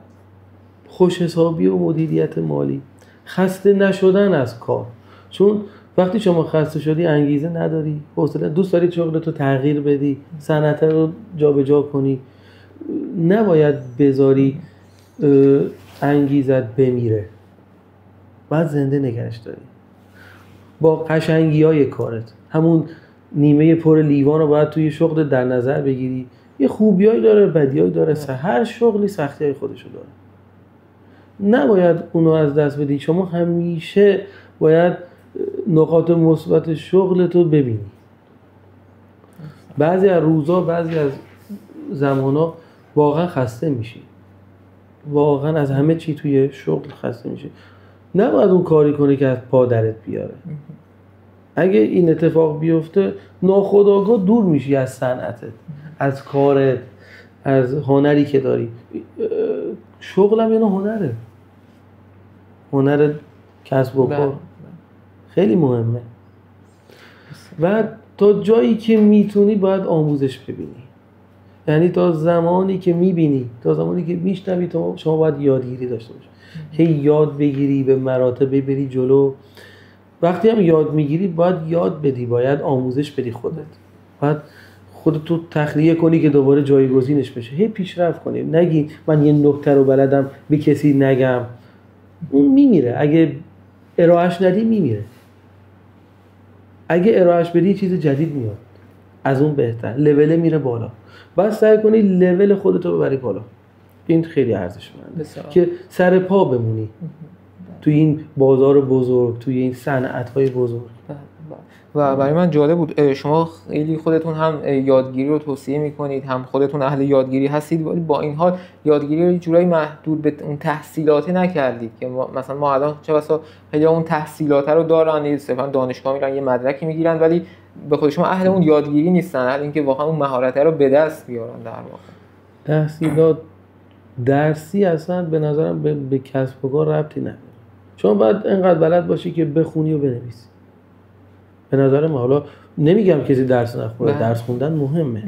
خوش حسابی و مدیریت مالی، خسته نشدن از کار. چون وقتی شما خسته شدی انگیزه نداری، حوصله، دوست داری شغلتو تغییر بدی، صنعت رو جابجا کنی، نباید بذاری انگیزت بمیره، باید زنده نگهش داری با قشنگی‌های کارت. همون نیمه پر لیوان رو باید توی شغل در نظر بگیری. یه خوبیایی داره، بدیایی داره، هر شغلی سختی‌های خودشو داره، نباید اونو از دست بدی. شما همیشه باید نقاط مثبت شغلتو ببینی. بعضی از روزا، بعضی از زمانا واقعا خسته میشی، واقعا از همه چی توی شغل خسته میشی، نباید اون کاری کنی که از پا درت بیاره. اگه این اتفاق بیفته ناخودآگاه دور میشی از صنعتت، از کارت، از هنری که داری. شغلم یه هنره، هنر کسب و کار خیلی مهمه و تا جایی که میتونی باید آموزش ببینی. یعنی تا زمانی که میبینی، تا زمانی که میشنوی، شما باید یادگیری داشته باشی، هی یاد بگیری، به مراتب ببری جلو. وقتی هم یاد میگیری باید یاد بدی، باید آموزش بدی خودت، باید خودتو تخلیه کنی که دوباره جایگزینش بشه، هی پیشرفت کنی. نگی من یه نکته رو بلدم به کسی نگم، اون میمیره. اگه ارائهش ندی میمیره. اگه ارائهش بدی چیز جدید میاد از اون بهتر، لول میره بالا. باید سعی کنی لول خودتو ببری بالا. این خیلی ارزشمنده که سر پا بمونی توی این بازار بزرگ، توی این صنعت‌های بزرگ.
و برای من جالب بود شما خیلی خودتون هم یادگیری رو توصیه میکنید، هم خودتون اهل یادگیری هستید، ولی با این حال یادگیری رو یه جورایی محدود به اون تحصیلاتی نکردید که مثلا ما الان چه بسا خیلی اون تحصیلات رو دارن، صرفا دانشگاه میرن یه مدرکی میگیرن ولی به خود شما اهل اون یادگیری نیستن، اهل اینکه واقعا اون مهارت رو به دست بیارن. در واقع
تحصیلات درسی اصلا به نظرم به کسب و کار ربطی نداره. شما باید اینقدر بلد باشی که بخونی و بنویسی. به نظر من، حالا نمیگم کسی درس نخونه، درس خوندن مهمه،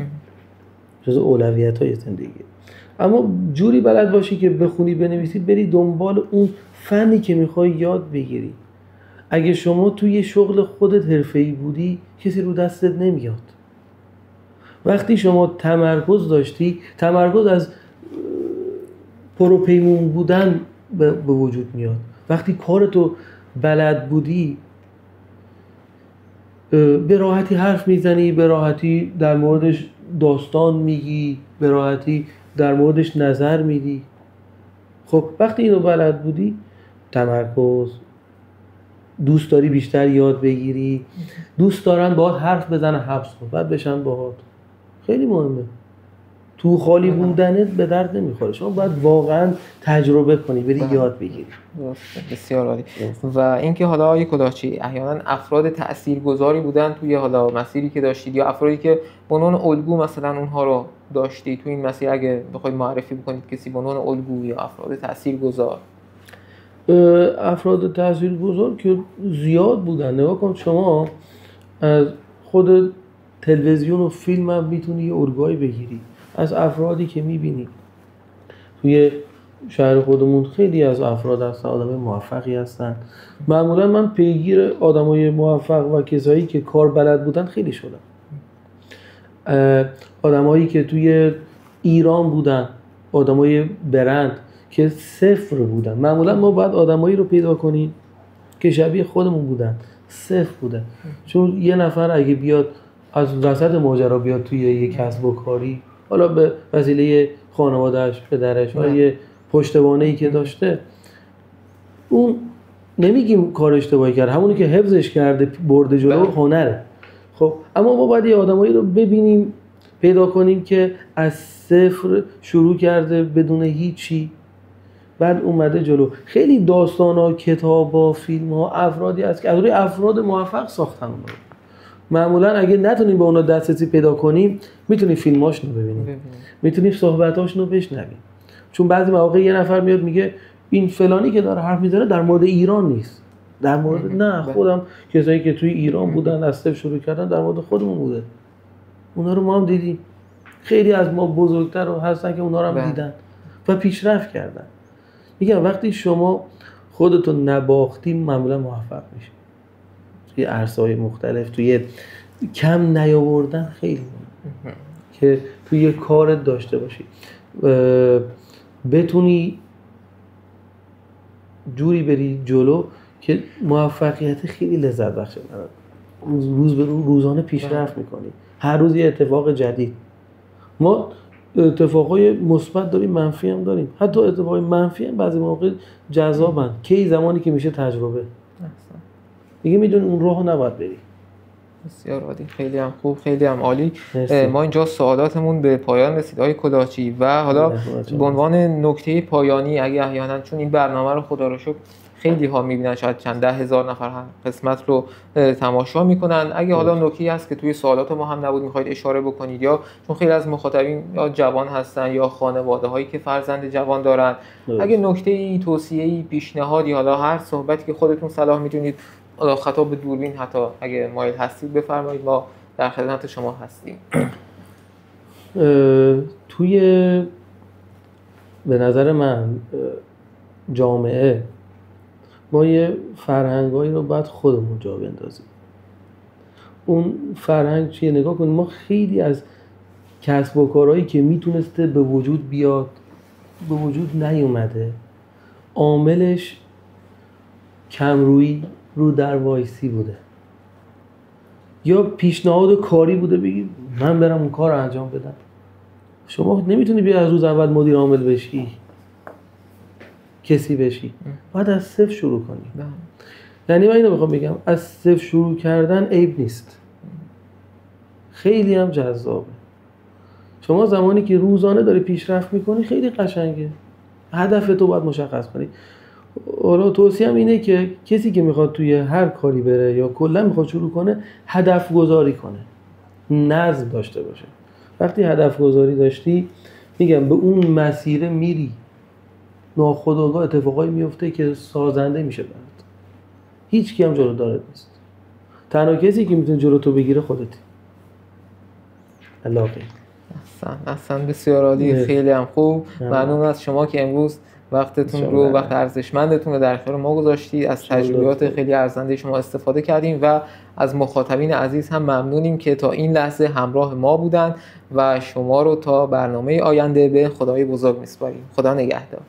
جز اولویت‌های زندگی، اما جوری بلد باشی که بخونی بنویسی، بری دنبال اون فنی که میخوای یاد بگیری. اگه شما توی شغل خودت حرفه‌ای بودی کسی رو دستت نمیاد. وقتی شما تمرکز داشتی، تمرکز از پروپیمون بودن به وجود میاد. وقتی کارتو بلد بودی به راحتی حرف میزنی، به راحتی در موردش داستان میگی، به راحتی در موردش نظر میدی. خب وقتی اینو بلد بودی، تمرکز، دوست داری بیشتر یاد بگیری، دوست دارن باهات حرف بزنن، حبس کن بعد بشن باهات. خیلی مهمه. تو خالی بودنت به درد نمیخوره. شما باید واقعا تجربه کنی، بری یاد بگیری.
بسیار عالی. و اینکه حالا آقای کلاهچی احیانا افراد تاثیرگذاری بودن توی حالا مسیری که داشتید، یا افرادی که به عنوان الگو مثلا اونها رو داشتید تو این مسیر، اگه بخواید معرفی بکنید کسی به عنوان الگو یا افراد تاثیرگذار؟
افراد تاثیرگذار که زیاد بودن. نگاه کن، شما از خود تلویزیون و فیلم هم میتونی یه الگویی بگیری از افرادی که میبینی. توی شهر خودمون خیلی از افراد هستن، آدمای موفقی هستن. معمولا من پیگیر آدمای موفق و کسایی که کار بلد بودن خیلی شدم. آدمایی که توی ایران بودن، آدمای برند که صفر بودن. معمولا ما باید آدمایی رو پیدا کنیم که شبیه خودمون بودن، صفر بودن. چون یه نفر اگه بیاد از وسط ماجرا بیاد توی یک کسب و کاری، حالا به وسیله خانواده‌اش، پدرش، یا یه پشتوانه‌ای که داشته، اون نمیگیم کار اشتباهی کرد، همونی که حفظش کرده برده جلو هنره. خب اما ما باید یه آدمایی رو ببینیم، پیدا کنیم که از صفر شروع کرده بدون هیچی، بعد اومده جلو. خیلی داستانا، کتابا، فیلم‌ها، افرادی هست که از روی افراد موفق ساختن اون رو. معمولا اگه نتونیم به اونا دسترسی پیدا کنیم، میتونیم فیلماشون رو ببینیم، میتونیم صحبتاشون رو بشنویم. چون بعضی مواقع یه نفر میاد میگه این فلانی که داره حرف میزنه در مورد ایران نیست، در مورد نه، خودم کسایی که توی ایران بودن از صفر شروع کردن در مورد خودمون بوده. اونا رو ما هم دیدیم. خیلی از ما بزرگتر هستن که اونا رو هم دیدن و پیشرفت کردن. میگم وقتی شما خودتو نباختی معمولا موفق میشی. توی عرصه‌های مختلف، توی کم نیاوردن خیلی مهمه که توی کارت داشته باشی، بتونی جوری بری جلو که موفقیت خیلی لذت بخشه. روز به روز، روزانه پیشرفت میکنی، هر روز یه اتفاق جدید. ما اتفاقای مثبت داریم، منفی هم داریم. حتی اتفاقای منفی هم بعضی مواقع جذابن. کی؟ زمانی که میشه تجربه. دیگه میدونی اون راهو نباید بری.
بسیار عالی، خیلی هم خوب، خیلی هم عالی. ما اینجا سوالاتمون به پایان رسید آقای کلاهچی و حالا به عنوان نکته پایانی، اگه احیانا چون این برنامه رو خدا رو شکر خیلی ها میبینن، شاید چند ده هزار نفر هم قسمت رو تماشا میکنن، اگه حالا نکته‌ای هست که توی سوالات ما هم نبود میخواید اشاره بکنید، یا چون خیلی از مخاطبین یا جوان هستن یا خانواده هایی که فرزند جوان دارن، اگه نکته‌ای، توصیه‌ای، پیشنهادی، حالا هر صحبتی که خودتون صلاح میدونید، خطاب به دوربین حتی اگه مایل هستید بفرمایید، ما در خدمت شما هستیم.
توی به نظر من جامعه ما یه فرهنگایی رو باید خودمون جا بندازیم. اون فرهنگ چیه؟ نگاه کنید، ما خیلی از کسب و کارهایی که میتونسته به وجود بیاد به وجود نیومده. عاملش کمرویی رو در وایسی بوده، یا پیشنهاد کاری بوده بگی من برم اون کار رو انجام بدم. شما نمیتونی بیا از روز اول مدیر عامل بشی، کسی بشی، باید از صفر شروع کنی. یعنی من اینو میخوام بگم، از صفر شروع کردن عیب نیست، خیلی هم جذابه. شما زمانی که روزانه داری پیشرفت میکنی خیلی قشنگه. هدف تو باید مشخص کنی. حالا توصیه‌ام اینه که کسی که میخواد توی هر کاری بره یا کلا میخواد شروع کنه، هدف گذاری کنه، نظم داشته باشه. وقتی هدف گذاری داشتی، میگم به اون مسیر میری، ناخودآگاه اتفاقایی میفته که سازنده میشه برات. هیچ کی هم جلو دارت نیست. تنها کسی که میتونه جلو تو بگیره خودتی. علاقه.
اصلا بسیار عالی، خیلی هم خوب. ممنون از شما که امروز وقتتون رو، وقت ارزشمندتون رو در اختیار ما گذاشتید. از تجربیات خیلی ارزنده شما استفاده کردیم و از مخاطبین عزیز هم ممنونیم که تا این لحظه همراه ما بودن و شما رو تا برنامه آینده به خدای بزرگ میسپاریم. خدا نگهدار.